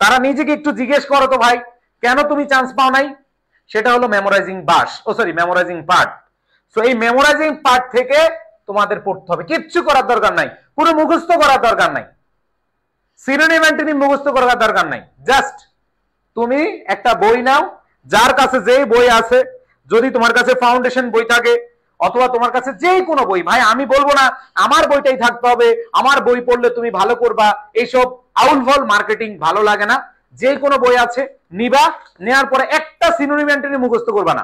তারা নিজেকে একটু জিজ্ঞেস করো তো ভাই কেন তুমি চান্স পাও নাই। সেটা হলো মেমোরাইজিং বাস, ও সরি মেমোরাইজিং পার্ট। সো এই মেমোরাইজিং পার্ট থেকে তোমাদের পড়তে হবে, কিচ্ছু করার দরকার নাই, পুরো মুখস্থ করার দরকার নাই, সিনোনিম অ্যান্টোনিম মুখস্থ করার দরকার নাই। জাস্ট তুমি একটা বই নাও, যার কাছে যেই বই আছে, যদি তোমার কাছে ফাউন্ডেশন বই থাকে অথবা তোমার কাছে যেই কোনো বই, ভাই আমি বলবো না আমার বইটাই থাকতে হবে, আমার বই পড়লে তুমি ভালো করবা, এইসব আউলফল মার্কেটিং ভালো লাগে না। যে কোনো বই আছে নিবা, নেওয়ার পরে একটা সিনোনিম অ্যান্টোনিম মুখস্থ করবা না।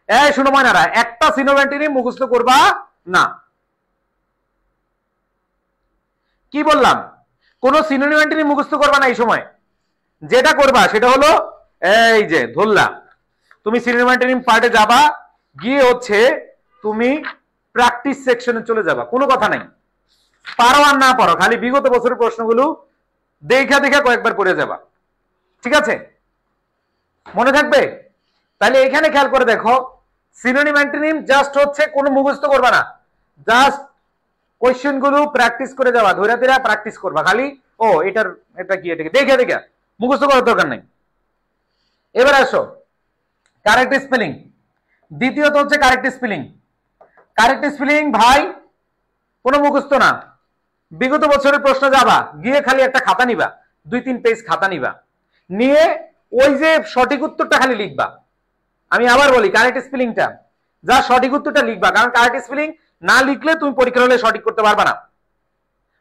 এই শুনো মাইনারা, একটা সিনোনিম অ্যান্টোনিম মুখস্থ করবা না। কি বললাম, কোন সিনোনিম অ্যান্টোনিম মুখস্থ করবা না এই সময়। যেটা করবা সেটা হলো এই যে ধরলা তুমি সিনোনিম অ্যান্টোনিম পার্টে যাবা, গিয়ে হচ্ছে তুমি প্র্যাকটিস সেকশনে চলে যাবা, কোনো কথা নাই। পারো আর না পারো, খালি বিগত বছরের প্রশ্নগুলো দেখা দেখা কয়েকবার করে যাবা, ঠিক আছে? মনে থাকবে? তাহলে এখানে খেয়াল করে দেখো, সিনোনিম অ্যান্টোনিম জাস্ট হচ্ছে কোনো মুখস্থ করবা না, জাস্ট কোশ্চেন গুলো প্র্যাকটিস করে যাওয়া, ধৈর্য ধীরে প্র্যাকটিস করবা খালি। ও এটা কি, এটাকে দেখে দেখে মুখস্থ করার দরকার নেই। এবার আসো কারেক্ট স্পেলিং। দ্বিতীয়ত হচ্ছে কারেক্ট স্পেলিং। কারেক্ট স্পেলিং ভাই কোনো মুখস্থ না, বিগত বছরের প্রশ্ন যাবা, গিয়ে খালি একটা খাতা নিবা, 2-3 পেজ খাতা নিবা, নিয়ে ওই যে সঠিক উত্তরটা খালি লিখবা। আমি আবার বলি কারেক্ট স্পেলিংটা, যা সঠিক উত্তরটা লিখবা, কারণ কারেক্ট স্পেলিং না লিখলে তুমি পরীক্ষার হলে সঠিক করতে পারবা না।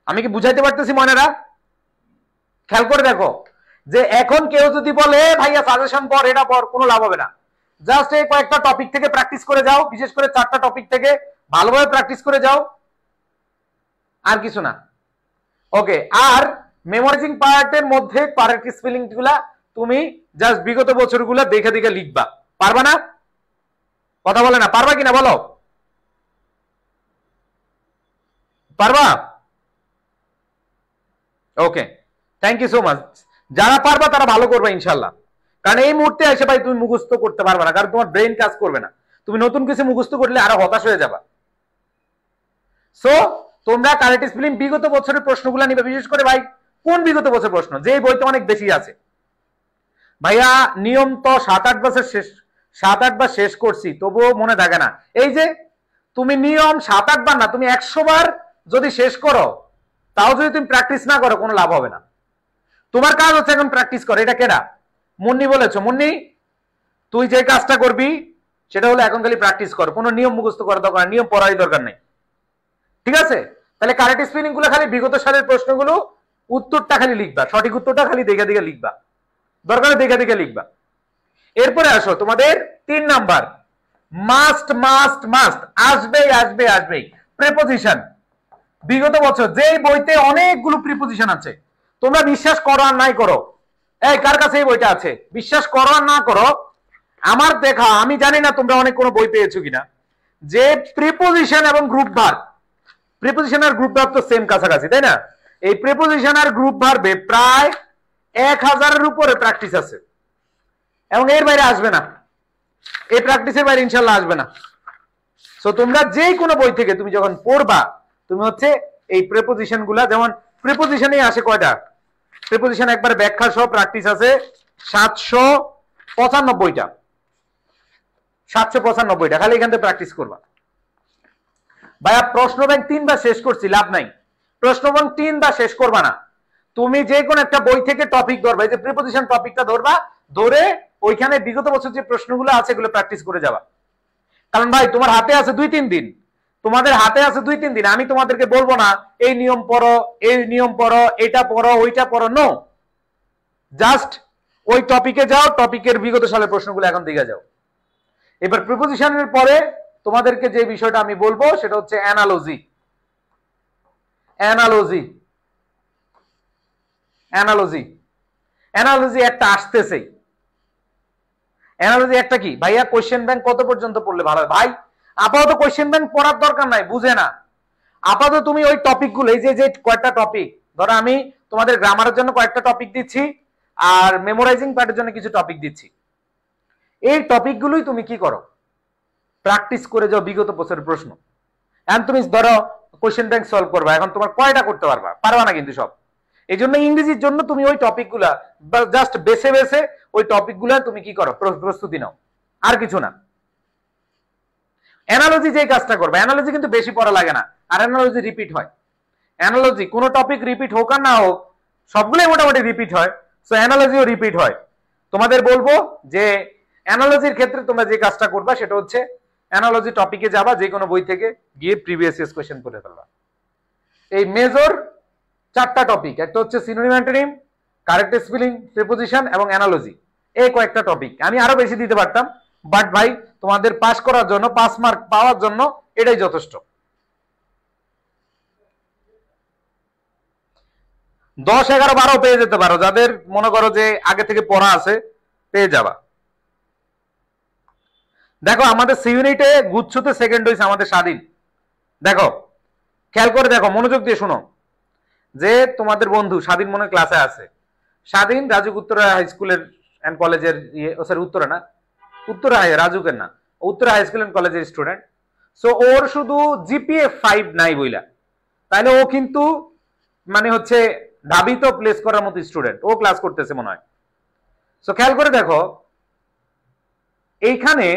আমি কি বুঝাইতে পারতেছি মনেরা? খেয়াল করে দেখো, যে এখন কেউ যদি বলে ভাইয়া সাজেশন পড়, এটা পড়, কোনো লাভ হবে না। জাস্ট এই কয়েকটা টপিক থেকে প্র্যাকটিস করে যাও, বিশেষ করে 4টা টপিক থেকে ভালোভাবে প্র্যাকটিস করে যাও, আর কিছু না। ওকে, আর মেমোরাইজিং পার্টের মধ্যে কারেক্ট স্পেলিং গুলা তুমি জাস্ট বিগত বছরগুলো দেখে দেখে লিখবা। পারবা না? কথা বলে না, পারবা কিনা বলো? পারবা? ওকে, থ্যাংক ইউ সো মাচ। যারা পারবা তারা ভালো করবে ইনশাল্লাহ, কারণ এই মুহূর্তে এসে ভাই তুমি মুখস্থ করতে পারবে না, কারণ তোমার ব্রেন কাজ করবে না। তুমি নতুন কিছু মুখস্থ করলে আরো হতাশ হয়ে যাবা। সো তোমরা কারেক্ট স্পেলিং বিগত বছরের প্রশ্নগুলো নিবে, বিশেষ করে ভাই কোন বিগত বছর প্রশ্ন, যে বইতে অনেক বেশি আছে। ভাইয়া নিয়ম তো 7-8 বার শেষ করছি, তবুও মনে থাকে না। এই যে তুমি নিয়ম 7-8 বার না, তুমি 100 বার যদি শেষ করো, তাও যদি তুমি প্র্যাকটিস না করো, কোনো লাভ হবে না। তোমার কাজ হচ্ছে এখন প্র্যাকটিস করো। এটা কেডা? মুন্নি বলেছো। মুন্নি, তুই যে কাজটা করবি সেটা হলো এখন খালি প্র্যাকটিস কর, কোনো নিয়ম মুখস্থ করার দরকার নেই, নিয়ম পড়ারই দরকার নেই, ঠিক আছে? তাহলে কারেক্ট স্পেলিং গুলো খালি বিগত সালের প্রশ্নগুলো উত্তরটা খালি লিখবা, সঠিক উত্তরটা খালি দেখে দেখে লিখবা, দরকার দেখে দেখে লিখবা। এরপরে আসো তোমাদের 3 নাম্বার, মাস্ট মাস্ট মাস্ট, আসবেই আসবে আসবেই, প্রিপোজিশন। বিগত বছর যেই বইতে অনেকগুলো প্রিপোজিশন আছে, তোমরা বিশ্বাস করো আর নাই করো, এই কার কাছে এই বইটা আছে, বিশ্বাস করো আর না করো, আমার দেখা, আমি জানি না তোমরা অনেক কোনো বই পেয়েছো কিনা, যে প্রিপোজিশন এবং গ্রুপ ভার্ব, প্রিপোজিশন আর গ্রুপ ভার্ব তো সেম কাছাকাছি, তাই না? এই প্রিপোজিশন আর গ্রুপ ভার্বে প্রায় 1000-এর উপরে প্র্যাকটিস আছে, এবং এর বাইরে আসবে না, এই প্র্যাকটিসের বাইরে ইনশাল্লাহ আসবে না। সো তোমরা যে কোনো বই থেকে তুমি যখন পড়বা, তুমি হচ্ছে এই প্রিপোজিশন গুলা, যেমন প্রিপোজিশনেই আসে কয়টা প্রিপোজিশন, একবার ব্যাখ্যা সহ প্র্যাকটিস আছে 795টা, 795টা, খালি এখান থেকে প্র্যাকটিস করবা। ভাইয়া প্রশ্ন ব্যাংক 3 বার শেষ করছি, লাভ নাই। প্রশ্ন ব্যাংক 3 বার শেষ করবা না, তুমি যে কোনো একটা বই থেকে টপিক ধরবা, এই যে প্রিপোজিশন টপিকটা ধরবা, ধরে ওইখানে বিগত বছর যে প্রশ্নগুলো আছে এগুলো প্র্যাকটিস করে যাবা। কারণ ভাই তোমার হাতে আছে 2-3 দিন, তোমাদের হাতে আছে 2-3 দিন। আমি তোমাদেরকে বলবো না এই নিয়ম পড়ো, এই নিয়ম পড়ো, এটা পড়ো, ওইটা পড়ো, নো, জাস্ট ওই টপিকে যাও, টপিকের বিগত সালের প্রশ্নগুলো এখন দিকে যাও। এবার প্রিপোজিশনের পরে তোমাদেরকে যে বিষয়টা আমি বলবো সেটা হচ্ছে অ্যানালজি। অ্যানালজি অ্যানালজি অ্যানালজি একটা আসতেছে। অ্যানালজি একটা কি ভাইয়া, কোশ্চেন ব্যাংক কত পর্যন্ত পড়লে ভালো হয়? ভাই আপাতত কোশ্চেন ব্যাংক পড়ার দরকার নাই, বুঝে না। আপাতত তুমি ওই টপিকগুলো, এই যে কয়েকটা টপিক, ধরো আমি তোমাদের গ্রামারের জন্য কয়েকটা টপিক দিচ্ছি, আর মেমোরাইজিং পার্টের জন্য কিছু টপিক দিচ্ছি, এই টপিকগুলোই তুমি কি করো, প্র্যাকটিস করে যাও বিগত বছরের প্রশ্ন। এখন তুমি ধরো কোশ্চেন ব্যাংক সলভ করবা, এখন তোমার কয়টা করতে পারবা? পারবা না কিন্তু সব। এই জন্য ইংরেজির জন্য তুমি ওই টপিকগুলা জাস্ট বেছে বেছে ওই টপিকগুলা তুমি কি করো, প্রস্তুতি নাও, আর কিছু না। অ্যানালজি যে কাজটা করবে, অ্যানালজি কিন্তু বেশি পড়া লাগে না, আর অ্যানালজি রিপিট হয়। অ্যানালজি কোনো টপিক রিপিট হোক আর না হোক, সবগুলোই মোটামুটি রিপিট হয়, সো অ্যানালজিও রিপিট হয়। তোমাদের বলবো যে অ্যানালজির ক্ষেত্রে তোমরা যে কাজটা করবা সেটা হচ্ছে অ্যানালজি টপিকে যাবা, যে কোনো বই থেকে গিয়ে প্রিভিয়াস ইয়ার্স কোশ্চেন করে ফেলবা। এই মেজর 4টা টপিক, একটা হচ্ছে synonym antonym, correct spelling, preposition এবং অ্যানালজি, এই কয়েকটা টপিক। আমি আরো বেশি দিতে পারতাম, বাট ভাই তোমাদের পাস করার জন্য, 5 মার্ক পাওয়ার জন্য এটাই যথেষ্ট। 10, 11, 12 পেয়ে যেতে পারো, যাদের মনে করো যে আগে থেকে পড়া আছে পেয়ে যাবা। দেখো আমাদের সি ইউনিটে গুচ্ছতে সেকেন্ড হয়েছে আমাদের স্বাধীন। দেখো খেয়াল করে দেখো, মনোযোগ দিয়ে শোনো, যে তোমাদের বন্ধু স্বাধীন মনে ক্লাসে আছে। স্বাধীন রাজুক উত্তরা হাই স্কুলের এন্ড কলেজের সরি উত্তরা না, উত্তরা হাই, রাজুকের না, উত্তরা হাই স্কুল এন্ড কলেজের স্টুডেন্ট। সো ওর শুধু জিপিএ 5 নাই বইলা, তাহলে ও কিন্তু মানে হচ্ছে ঢাবিত প্লেস করার মতো স্টুডেন্ট, ও ক্লাস করতেছে মনে হয়। সো খেয়াল করে দেখো, এইখানে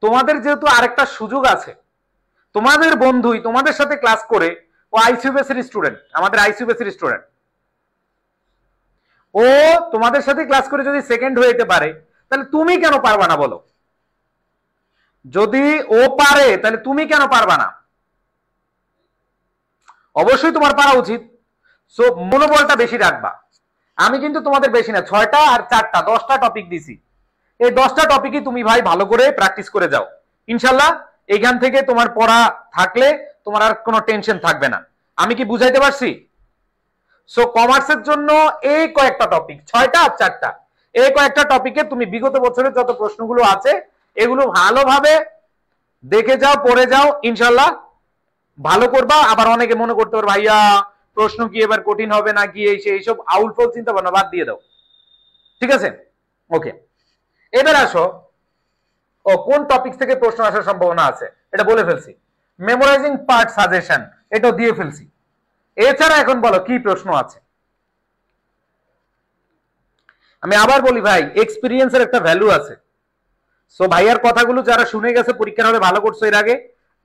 তোমাদের যেহেতু আরেকটা সুযোগ আছে, তোমাদের বন্ধুই তোমাদের সাথে ক্লাস করে, ও আইসিউবিএসির স্টুডেন্ট, আমাদের আইসিউবিএসির স্টুডেন্ট, ও তোমাদের সাথে ক্লাস করে যদি সেকেন্ড হয়ে যেতে পারে, তাহলে তুমি কেন পারবা না বলো? যদি ও পারে তাহলে তুমি কেন পারবা না? অবশ্যই তোমার পারা উচিত। সো মনোবলটা বেশি রাখবা। আমি কিন্তু তোমাদের বেশি না, 6টা আর 4টা 10টা টপিক দিছি। এই 10টা টপিকই তুমি ভাই ভালো করে প্র্যাকটিস করে যাও, ইনশাল্লাহ এইখান থেকে তোমার পড়া থাকলে তোমার আর কোনো টেনশন থাকবে না। আমি কি বুঝাইতে পারছি? সো কমার্সের জন্য এই কয়েকটা টপিক, 6টা আর 4টা, এই কয়েকটা টপিকে তুমি বিগত বছরের যত প্রশ্নগুলো আছে এগুলো ভালোভাবে দেখে যাও, পড়ে যাও, ইনশাল্লাহ ভালো করবা। আবার অনেকে মনে করতে পারো ভাইয়া প্রশ্ন কি এবার কঠিন হবে না কি, এইসব আউল ফল চিন্তা ভাবনা বাদ দিয়ে দাও, ঠিক আছে? ওকে, এবার আসো, ও কোন টপিক থেকে প্রশ্ন আসার সম্ভাবনা আছে এটা বলে ফেলছি। মেমোরাইজিং পার্ট সাজেশন এটাও দিয়ে ফেলছি। এছাড়া এখন বলো কি প্রশ্ন আছে। আমি আবার বলি ভাই, এক্সপিরিয়েন্সের একটা ভ্যালু আছে। সো ভাইয়ার কথাগুলো যারা শুনে গেছে পরীক্ষার হলে ভালো করছো এর আগে,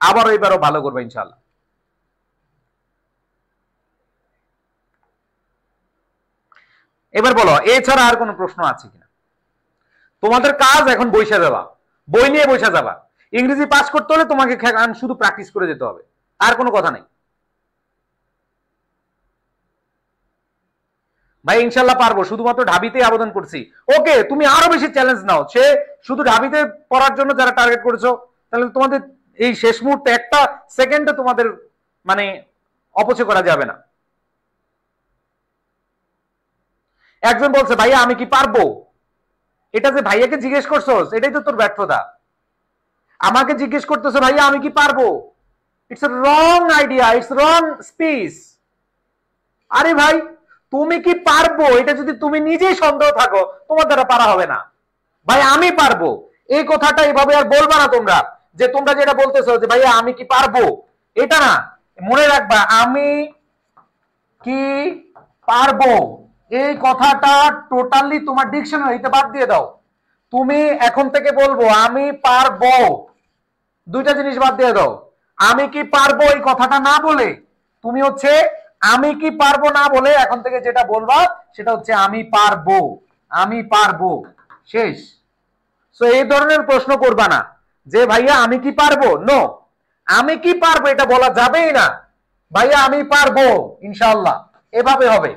আবার এবারও ভালো করবে ইনশাআল্লাহ। এবার বলো এছাড়া আর কোনো প্রশ্ন আছে কিনা। তোমাদের কাজ এখন বইসা যাবা, বই নিয়ে বইসা যাবা। ইংরেজি পাস করতে হলে তোমাকে শুধু প্র্যাকটিস করে যেতে হবে, আর কোনো কথা নেই ভাই। ইনশাল্লাহ পারবো, শুধুমাত্র ঢাবিতে আবেদন করছি। ওকে, তুমি আরো বেশি চ্যালেঞ্জ নাও। সে শুধু ঢাবিতে পড়ার জন্য যারা টার্গেট করেছো, তাহলে তোমাদের এই শেষ মুহূর্তে একটা সেকেন্ডে তোমাদের মানে অপচয় করা যাবে না। একজন বলছে ভাইয়া আমি কি পারবো, এটা যে ভাইয়াকে জিজ্ঞেস করছো এটাই তো তোর ব্যর্থতা। আমাকে জিজ্ঞেস করতেছো ভাইয়া আমি কি পারবো, it's wrong idea, it's wrong speech. আরে ভাই তুমি কি পারবো, এটা যদি তুমি নিজেই সন্দেহ থাকো তোমার দ্বারা পারা হবে না। ভাই আমি পারবো এই কথাটা এভাবে আর বলবা না তোমরা, যে তোমরা যেটা বলতেছো যে ভাইয়া আমি কি পারবো, এটা না। মনে রাখবা আমি কি পারবো এই কথাটা টোটালি তোমার ডিকশনারিতে বাদ দিয়ে দাও। তুমি এখন থেকে বলবো আমি পারবো, দুইটা জিনিস বাদ দিয়ে দাও। আমি কি পারবো এই কথাটা না বলে তুমি হচ্ছে আমি কি পারবো না বলে এখন থেকে যেটা বলবা সেটা হচ্ছে আমি পারবো, আমি পারবো, শেষ। সো এই ধরনের প্রশ্ন করবা না যে ভাইয়া আমি কি পারবো, নো, আমি কি পারবো এটা বলা যাবেই না। ভাইয়া আমি পারবো ইনশাআল্লাহ, এভাবে হবে।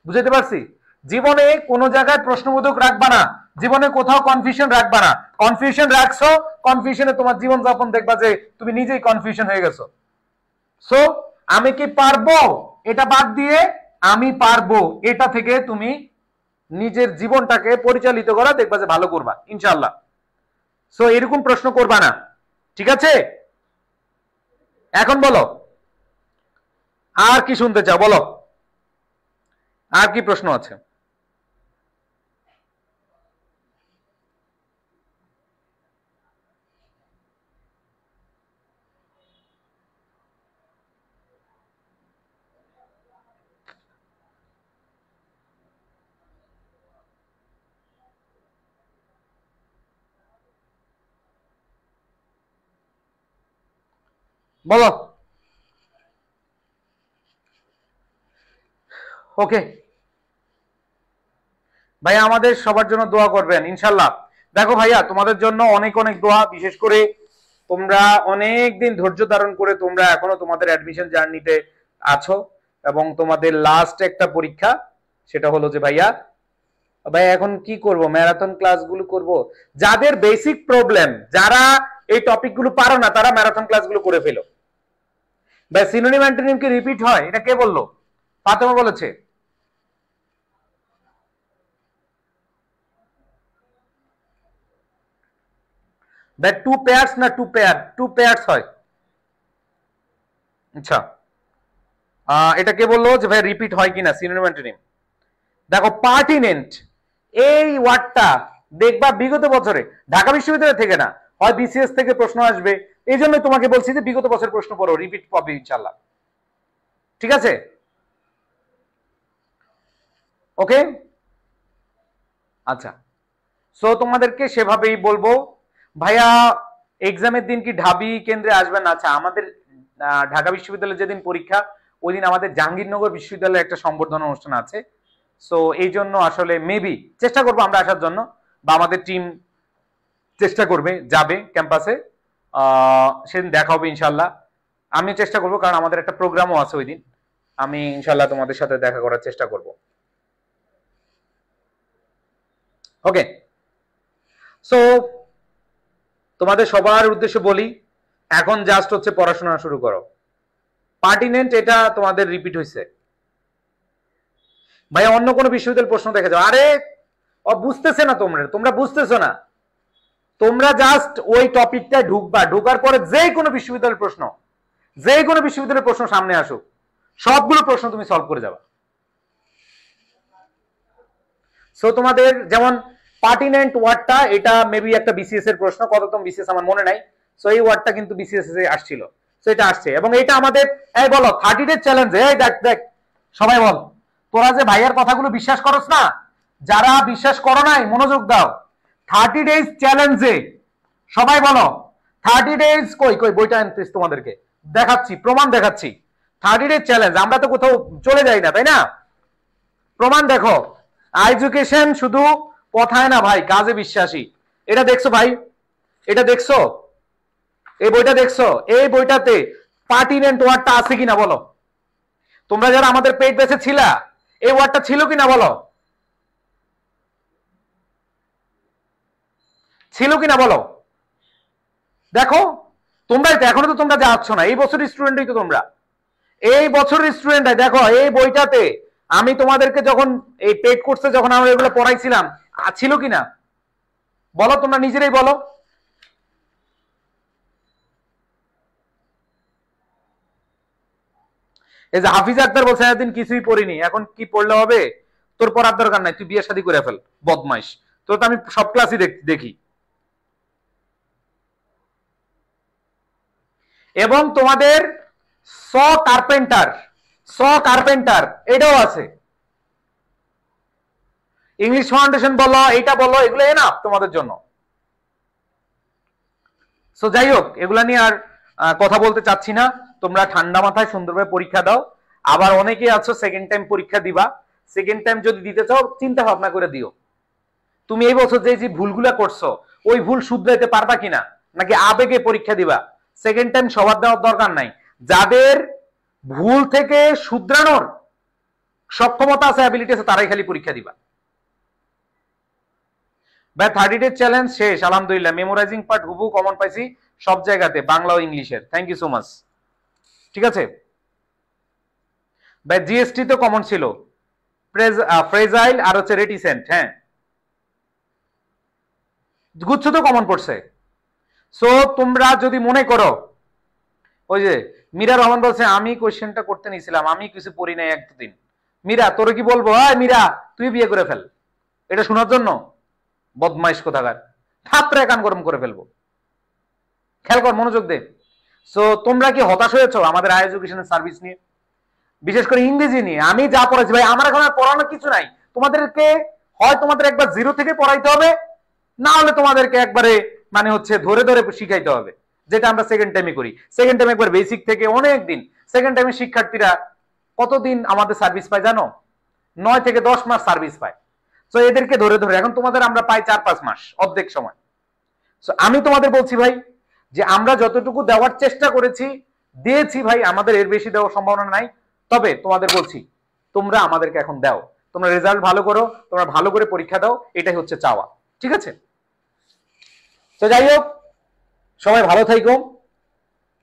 বুঝতে পারছি? জীবনে কোনো জায়গায় প্রশ্নবোধক রাখবা না, জীবনে কোথাও কনফিউশন রাখবা না। কনফিউশন রাখছো, কনফিউশনে তোমার জীবন যাপন দেখবা যে তুমি নিজেই কনফিউশন হয়ে গেছো। সো আমি কি পারবো এটা বাদ দিয়ে আমি পারবো এটা থেকে তুমি নিজের জীবনটাকে পরিচালিত করা দেখবা যে ভালো করবা ইনশাআল্লাহ। সো এরকম প্রশ্ন করবা না, ঠিক আছে? এখন বলো আর কি শুনতে চাও, বলো আর কি প্রশ্ন আছে। বলো। ওকে ভাইয়া আমাদের সবার জন্য দোয়া করবেন ইনশাল্লাহ। দেখো ভাইয়া তোমাদের জন্য অনেক অনেক দোয়া, বিশেষ করে তোমরা অনেক দিন ধৈর্য ধারণ করে তোমরা এখনো তোমাদের অ্যাডমিশন জার্নিতে আছো, এবং তোমাদের লাস্ট একটা পরীক্ষা, সেটা হলো যে ভাইয়া ভাই এখন কি করব, ম্যারাথন ক্লাসগুলো করব। যাদের বেসিক প্রবলেম, যারা এই টপিকগুলো পারো না, তারা ম্যারাথন ক্লাসগুলো করে ফেলো। ভাই সিনোনিম অ্যান্টোনিম কি রিপিট হয়, এটা কে বললো? ফাতেমা বলেছে। ভাই 2 পেয়ার্স না 2 পেয়ার? 2 পেয়ার্স হয়। আচ্ছা, এটা কে বললো যে ভাই রিপিট হয় কিনা সিনোনিম অ্যান্টোনিম? দেখো পার্টিনেন্ট এই ওয়ার্ডটা দেখবা বিগত বছরে ঢাকা বিশ্ববিদ্যালয় থেকে না, হয় বিসিএস থেকে প্রশ্ন আসবে। এই জন্য তোমাকে বলছি যে বিগত বছর প্রশ্ন পড়ো, রিপিট পাবে ইনশাআল্লাহ। ঠিক আছে, ওকে। আচ্ছা, সো তোমাদেরকে সেভাবেই বলবো। ভাইয়া এক্সামের দিন কি ঢাবি কেন্দ্রে আসবেন? আচ্ছা, আমাদের ঢাকা বিশ্ববিদ্যালয়ের যেদিন পরীক্ষা ওই দিন আমাদের জাহাঙ্গীরনগর বিশ্ববিদ্যালয়ে একটা সম্বর্ধনা অনুষ্ঠান আছে। সো এই জন্য আসলে মেবি চেষ্টা করবো আমরা আসার জন্য, বা আমাদের টিম চেষ্টা করবে যাবে ক্যাম্পাসে, সেদিন দেখা হবে ইনশাল্লাহ। আমি চেষ্টা করবো, কারণ আমাদের একটা প্রোগ্রামও আছে ওই দিন। আমি ইনশাল্লাহ তোমাদের সাথে দেখা করার চেষ্টা করব। ওকে, সো তোমাদের সবার উদ্দেশ্যে বলি, এখন জাস্ট হচ্ছে পড়াশোনা শুরু করো। পার্টিনেন্ট এটা তোমাদের রিপিট হয়েছে। ভাই অন্য কোনো বিশ্ববিদ্যালয়ের প্রশ্ন দেখে যাও। আরে বুঝতেছে না, তোমরা বুঝতেছো না। তোমরা জাস্ট ওই টপিকটা ঢুকবা, ঢুকার পরে যে কোনো বিশ্ববিদ্যালয়ের প্রশ্ন সামনে আসুক, সবগুলো প্রশ্ন তুমি সলভ করে যাবা। সো তোমাদের যেমন পার্টিনেন্ট ওয়ার্ডটা, এটা মেবি একটা বিসিএস এর প্রশ্ন, কততম বিসিএস আমার মনে নাই। সো এই ওয়ার্ডটা কিন্তু বিসিএস এ আসছিল, সো এটা আসছে। এবং এটা আমাদের, এই বলো 30 ডে চ্যালেঞ্জ। এই দেখ সবাই বল, তোরা যে ভাইয়ার কথাগুলো বিশ্বাস করছ না, যারা বিশ্বাস করো নাই মনোযোগ দাও। 30 ডেজ চ্যালেঞ্জে সবাই বলো 30 ডেজ কই বইটা আনতেছি, তোমাদেরকে দেখাচ্ছি, প্রমাণ দেখাচ্ছি। 30 ডেজ চ্যালেঞ্জ, আমরা তো কোথাও চলে যাই না, তাই না? প্রমাণ দেখো। এডুকেশন শুধু কথায় না ভাই, কাজে বিশ্বাসী। এটা দেখছো ভাই, এটা দেখছো, এই বইটা দেখছো? এই বইটাতে পার্টিনেন্ট ওয়ার্ডটা আছে কিনা বলো? তোমরা যারা আমাদের পেট বেঁচে ছিলা, এই ওয়ার্ডটা ছিল কিনা বলো? ছিল কিনা বলো? দেখো, তোমরাই তো এখনো তো তোমরা যাচ্ছ না, এই বছরের স্টুডেন্টই তো তোমরা, এই বছরের স্টুডেন্ট। দেখো এই বইটাতে আমি তোমাদেরকে যখন এই পেড কোর্সে যখন আমরা এগুলো পড়াইছিলাম, ছিল কিনা বলো? তোমরা নিজেরাই বলো। এই যে হাফিজ আক্তার বলছে এতদিন কিছুই পড়িনি, এখন কি পড়লে হবে? তোর পড়ার দরকার নাই, তুই বিয়ে শাদী করে ফেল, বদমাইশ। তো আমি সব ক্লাসই দেখি। এবং তোমাদের স কার্পেন্টার এটাও আছে। ইংলিশ ফাউন্ডেশন বলো, এটা বলো, এগুলো এনাফ তোমাদের জন্য। সো যাই হোক, এগুলা নিয়ে আর কথা বলতে চাচ্ছি না। তোমরা ঠান্ডা মাথায় সুন্দরভাবে পরীক্ষা দাও। আবার অনেকেই আছো সেকেন্ড টাইম পরীক্ষা দিবা, সেকেন্ড টাইম যদি দিতে চাও চিন্তা ভাবনা করে দিও। তুমি এই বছর যে ভুলগুলা করছো, ওই ভুল শুধরাইতে পারবা কিনা, নাকি আবেগে পরীক্ষা দিবা? সেকেন্ড টাইম সবার দেওয়ার দরকার নাই। যাদের ভুল থেকে শুধরানোর সক্ষমতা আছে, অ্যাবিলিটি আছে, তারাই খালি পরীক্ষা দিবা। ভাই 30 ডে চ্যালেঞ্জ শেষ আলহামদুলিল্লাহ। মেমোরাইজিং পার্ট হুবহু কমন পাইছি সব জায়গাতে, বাংলা ও ইংলিশের। Thank you so much. ঠিক আছে ভাই, জিএসটি তো কমন ছিল, ফ্রেজাইল আর হচ্ছে রেটিসেন্ট। হ্যাঁ, গুচ্ছ তো কমন পড়ছে। সো তোমরা যদি মনে করো, ওই যে মীরা রহমান বলছে আমি কোশ্চেনটা করতে নিয়েছিলাম, আমি কিছু পড়ি নাই এক দুদিন। মীরা, তোরে কি বলবো? মীরা, তুই বিয়ে করে ফেল এটা শোনার জন্য, বদমাইশ কোথাকার, থাপড়ে কান গরম করে ফেলবো। খেয়াল কর, মনোযোগ দে। সো তোমরা কি হতাশ হয়েছো আমাদের হায়ার এডুকেশনের সার্ভিস নিয়ে, বিশেষ করে ইংরেজি নিয়ে? আমি যা পড়াইছি ভাই, আমার এখন আর পড়ানোর কিছু নাই। তোমাদেরকে হয় তোমাদের একবার জিরো থেকে পড়াইতে হবে, না হলে তোমাদেরকে একবারে মানে হচ্ছে ধরে ধরে শিখাইতে হবে, যেটা আমরা সেকেন্ড টাইমে করি। সেকেন্ড টাইমে একবার বেসিক থেকে অনেক দিন, সেকেন্ড টাইমে শিক্ষার্থীরা কতদিন আমাদের সার্ভিস পায় জানো? 9 থেকে 10 মাস সার্ভিস পায়। সো এদেরকে ধরে ধরে এখন তোমাদের আমরা পাই 4-5 মাস, অর্ধেক সময়। সো আমি তোমাদের বলছি ভাই, যে আমরা যতটুকু দেওয়ার চেষ্টা করেছি দিয়েছি ভাই, আমাদের এর বেশি দেওয়ার সম্ভাবনা নাই। তবে তোমাদের বলছি, তোমরা আমাদেরকে এখন দাও, তোমরা রেজাল্ট ভালো করো, তোমরা ভালো করে পরীক্ষা দাও, এটাই হচ্ছে চাওয়া। ঠিক আছে, তো যাই হোক, সবাই ভালো থাইকো,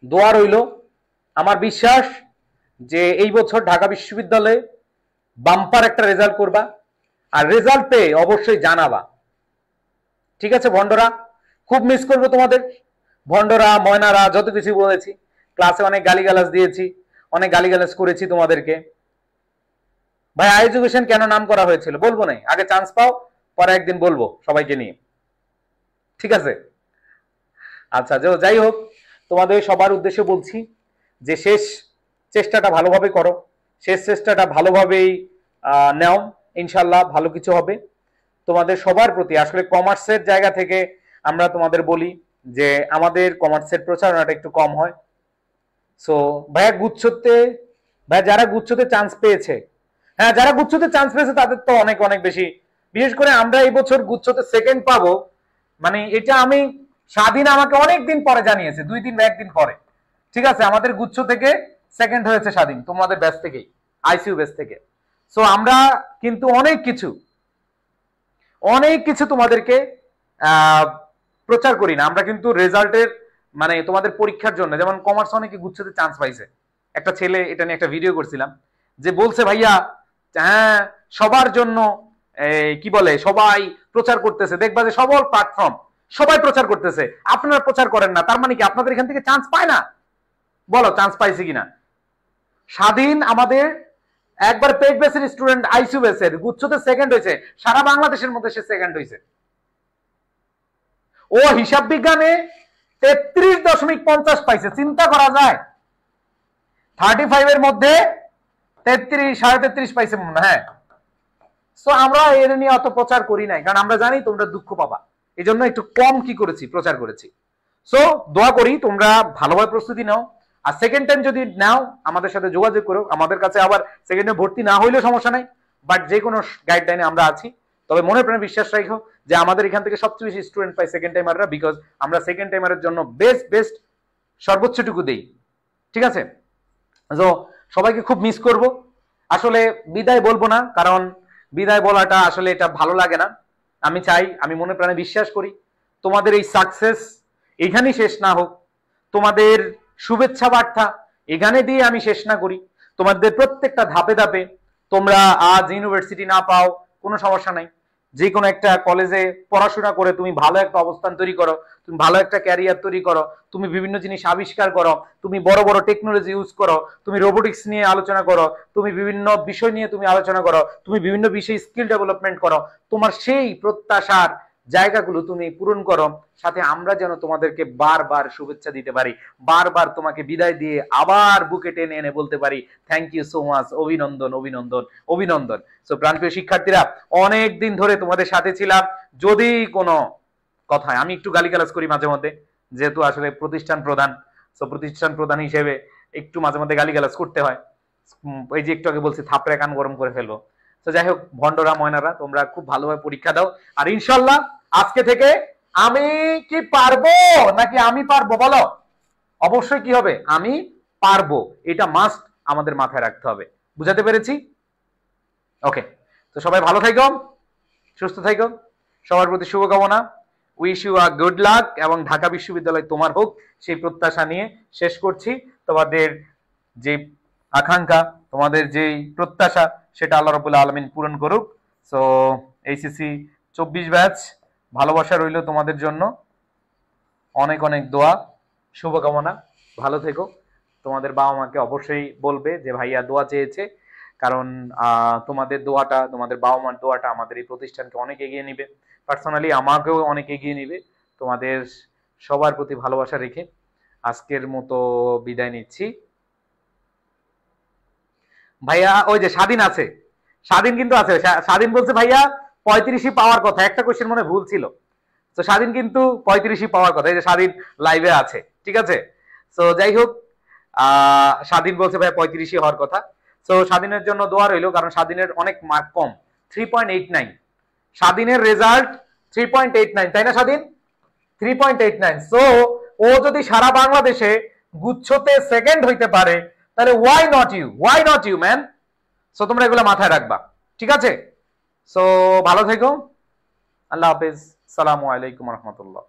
দোয়া রইল। আমার বিশ্বাস যে এই বছর ঢাকা বিশ্ববিদ্যালয়ে বাম্পার একটা রেজাল্ট করবা, আর রেজাল্ট পেয়ে অবশ্যই জানাবা। ঠিক আছে ভন্ডরা, খুব মিস করবো তোমাদের। ভন্ডরা, ময়নারা, যত কিছু বলেছি, ক্লাসে অনেক গালিগালাজ দিয়েছি, অনেক গালিগালাজ করেছি তোমাদেরকে। ভাই এডুকেশন কেন নাম করা হয়েছিল বলবো না, আগে চান্স পাও, পরে একদিন বলবো সবাইকে নিয়ে। ঠিক আছে, আচ্ছা যাই হোক, তোমাদের সবার উদ্দেশ্যে বলছি যে শেষ চেষ্টাটা ভালোভাবে করো, শেষ চেষ্টাটা ভালোভাবেই নাও, ইনশাল্লাহ ভালো কিছু হবে তোমাদের সবার প্রতি। আসলে কমার্সের জায়গা থেকে আমরা তোমাদের বলি যে আমাদের কমার্সের প্রচারণাটা একটু কম হয়। সো ভাইয়া গুচ্ছতে, ভাইয়া যারা গুচ্ছতে চান্স পেয়েছে, হ্যাঁ যারা গুচ্ছতে চান্স পেয়েছে তাদের তো অনেক অনেক বেশি, বিশেষ করে আমরা এই বছর গুচ্ছতে সেকেন্ড পাবো, মানে এটা আমি স্বাধীন আমাকে অনেক দিন পরে জানিয়েছে, 2 দিন বা 1 দিন পরে। ঠিক আছে, আমাদের গুচ্ছ থেকে সেকেন্ড হয়েছে স্বাধীন, তোমাদের ব্যাচ থেকেই, আইসিইউ ব্যাচ থেকে। সো আমরা কিন্তু অনেক কিছু তোমাদেরকে প্রচার করি না, আমরা কিন্তু রেজাল্টের মানে তোমাদের পরীক্ষার জন্য, যেমন কমার্স অনেকে গুচ্ছতে চান্স পাইছে, একটা ছেলে এটা নিয়ে একটা ভিডিও করছিলাম, যে বলছে ভাইয়া হ্যাঁ সবার জন্য কি বলে সবাই প্রচার করতেছে, দেখবা যে সবল প্ল্যাটফর্ম সবাই প্রচার করতেছে, আপনারা প্রচার করেন না, তার মানে কি আপনাদের এখান থেকে চান্স পায় না? বলো চান্স পাইছে কিনা? স্বাধীন আমাদের একবার পেড বেসের স্টুডেন্ট, আইসিইউ বেসের গুচ্ছতে সেকেন্ড হয়েছে, সারা বাংলাদেশের মধ্যে সে সেকেন্ড হয়েছে। ও হিসাব বিজ্ঞানে 33.50 পাইছে, চিন্তা করা যায়, 35 এর মধ্যে 33.33 পাইছে মনে হয়। হ্যাঁ, সো আমরা এর নিয়ে অত প্রচার করি নাই, কারণ আমরা জানি তোমরা দুঃখ পাবা, এই জন্য একটু কম কি করেছি, প্রচার করেছি। সো দোয়া করি তোমরা ভালোভাবে প্রস্তুতি নাও, আর সেকেন্ড টাইম যদি নাও আমাদের সাথে যোগাযোগ করো, আমাদের কাছে আবার সেকেন্ডে ভর্তি না হইলেও সমস্যা নাই, বাট যে কোনো গাইডলাইনে আমরা আছি। তবে মনে প্রাণে বিশ্বাস রাখো যে আমাদের এখান থেকে সবচেয়ে বেশি স্টুডেন্ট পাই সেকেন্ড টাইমাররা, বিকজ আমরা সেকেন্ড টাইমারের জন্য বেস্ট সর্বোচ্চটুকু দেই। ঠিক আছে, তো সবাইকে খুব মিস করব, আসলে বিদায় বলবো না, কারণ বিদায় বলাটা আসলে এটা ভালো লাগে না। আমি চাই, আমি মনে প্রাণে বিশ্বাস করি তোমাদের এই সাকসেস এখানেই শেষ না হোক, তোমাদের শুভেচ্ছা বার্তা এখানে দিয়ে আমি শেষ না করি, তোমাদের প্রত্যেকটা ধাপে ধাপে তোমরা আজ ইউনিভার্সিটি না পাও কোনো সমস্যা নাই, যে কোনো একটা কলেজে পড়াশোনা করে তুমি ভালো একটা অবস্থান তৈরি করো, তুমি ভালো একটা ক্যারিয়ার তৈরি করো, তুমি বিভিন্ন জিনিস আবিষ্কার করো, তুমি বড় বড় টেকনোলজি ইউজ করো, তুমি রোবোটিক্স নিয়ে আলোচনা করো, তুমি বিভিন্ন বিষয় নিয়ে তুমি আলোচনা করো, তুমি বিভিন্ন বিষয়ে স্কিল ডেভেলপমেন্ট করো, তোমার সেই প্রত্যাশার জায়গাগুলো তুমি পূরণ করো, সাথে আমরা যেন তোমাদেরকে বারবার শুভেচ্ছা দিতে পারি, বারবার তোমাকে বিদায় দিয়ে আবার বুকে টেনে এনে বলতে পারি থ্যাংক ইউ সো মাচ, অভিনন্দন অভিনন্দন অভিনন্দন। সো প্রাণপ্রিয় শিক্ষার্থীরা, অনেক দিন ধরে তোমাদের সাথে ছিলাম, যদি কোনো কথায় আমি একটু গালিগালাজ করি মাঝে মধ্যে, যেহেতু আসলে প্রতিষ্ঠান প্রধান, সো প্রতিষ্ঠান প্রধান হিসেবে একটু মাঝে মধ্যে গালিগালাজ করতে হয়, এই যে একটু আগে বলছি থাপড়ে কান গরম করে ফেলবো। তো যাই হোক ভন্ডরা ময়নারা, তোমরা খুব ভালোভাবে পরীক্ষা দাও, আর ইনশাল্লাহ আজকে থেকে আমি কি পারবো নাকি আমি পারবো বলো, অবশ্যই কি হবে, আমি পারবো, এটা মাস্ট আমাদের মাথায় রাখতে হবে। বুঝাতে পেরেছি? ওকে, তো সবাই ভালো থাকো, সুস্থ থাকো, সবার প্রতি শুভকামনা, wish you a good luck, এবং ঢাকা বিশ্ববিদ্যালয় তোমার হোক সেই প্রত্যাশা নিয়ে শেষ করছি। তোমাদের যে আকাঙ্ক্ষা, তোমাদের যে প্রত্যাশা, সেটা আল্লাহ রাব্বুল আলামিন পূরণ করুক। সো এইচএসসি 24 ব্যাচ, ভালোবাসা রইল তোমাদের জন্য, অনেক অনেক দোয়া, শুভকামনা, ভালো থেকো। তোমাদের বাবা মাকে অবশ্যই বলবে যে ভাইয়া দোয়া চেয়েছে, কারণ তোমাদের দোয়াটা, তোমাদের বাবা মার দোয়াটা আমাদের এই প্রতিষ্ঠানকে অনেক এগিয়ে নিবে, পার্সোনালি আমাকেও অনেক এগিয়ে নিবে। তোমাদের সবার প্রতি ভালোবাসা রেখে আজকের মতো বিদায় নিচ্ছি। ভাইয়া ওই যে স্বাধীন আছে, স্বাধীন কিন্তু আছে, স্বাধীন বলছে ভাইয়া 35ই পাওয়ার কথা, একটা কোশ্চেন মনে ভুল ছিল, তো স্বাধীন কিন্তু 35ই পাওয়ার কথা, এই যে স্বাধীন লাইভে আছে। ঠিক আছে, তো যাই হোক স্বাধীন বলছে ভাই 35ই হওয়ার কথা। সো স্বাধীনের জন্য দোয়া রইল, কারণ স্বাধীনের অনেক মার্ক কম, 3.89, স্বাধীনের রেজাল্ট 3.89, তাই না স্বাধীন? 3.89। সো ও যদি সারা বাংলাদেশে গুচ্ছতে সেকেন্ড হইতে পারে, তাহলে why not you man. So তোমরা এগুলো মাথায় রাখবা, ঠিক আছে? সো ভালো থেকো, আল্লাহ হাফেজ, সালামু আলাইকুম রহমতুল্লাহ।